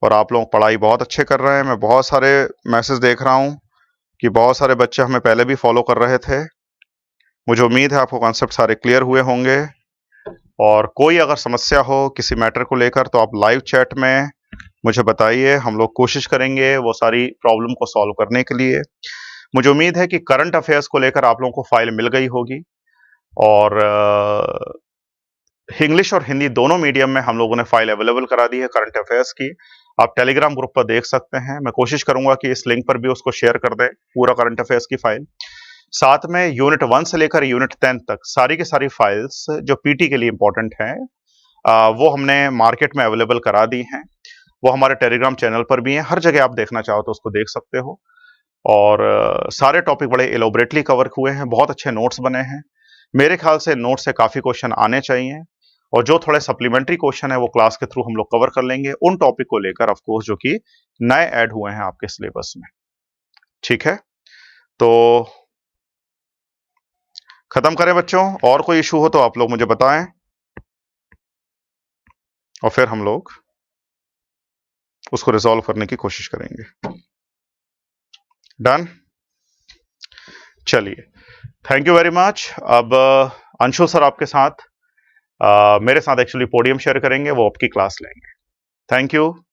और आप लोग पढ़ाई बहुत अच्छे कर रहे हैं। मैं बहुत सारे मैसेज देख रहा हूं कि बहुत सारे बच्चे हमें पहले भी फॉलो कर रहे थे। मुझे उम्मीद है आपको कॉन्सेप्ट सारे क्लियर हुए होंगे। और कोई अगर समस्या हो किसी मैटर को लेकर तो आप लाइव चैट में मुझे बताइए, हम लोग कोशिश करेंगे वो सारी प्रॉब्लम को सॉल्व करने के लिए। मुझे उम्मीद है कि करंट अफेयर्स को लेकर आप लोगों को फाइल मिल गई होगी, और इंग्लिश और हिंदी दोनों मीडियम में हम लोगों ने फाइल अवेलेबल करा दी है करंट अफेयर्स की। आप टेलीग्राम ग्रुप पर देख सकते हैं। मैं कोशिश करूंगा कि इस लिंक पर भी उसको शेयर कर दें, पूरा करंट अफेयर्स की फाइल। साथ में यूनिट 1 से लेकर यूनिट 10 तक सारी की सारी फाइल्स जो पीटी के लिए इंपॉर्टेंट हैं, वो हमने मार्केट में अवेलेबल करा दी हैं। वो हमारे टेलीग्राम चैनल पर भी हैं, हर जगह आप देखना चाहो तो उसको देख सकते हो। और सारे टॉपिक बड़े एलोबरेटली कवर हुए हैं, बहुत अच्छे नोट्स बने हैं। मेरे ख्याल से नोट से काफी क्वेश्चन आने चाहिए, और जो थोड़े सप्लीमेंट्री क्वेश्चन है वो क्लास के थ्रू हम लोग कवर कर लेंगे, उन टॉपिक को लेकर ऑफ कोर्स जो कि नए ऐड हुए हैं आपके सिलेबस में। ठीक है, तो खत्म करें बच्चों। और कोई इशू हो तो आप लोग मुझे बताएं, और फिर हम लोग उसको रिजॉल्व करने की कोशिश करेंगे। डन? चलिए, थैंक यू वेरी मच। अब अंशु सर आपके साथ मेरे साथ एक्चुअली पोडियम शेयर करेंगे, वो आपकी क्लास लेंगे। Thank you.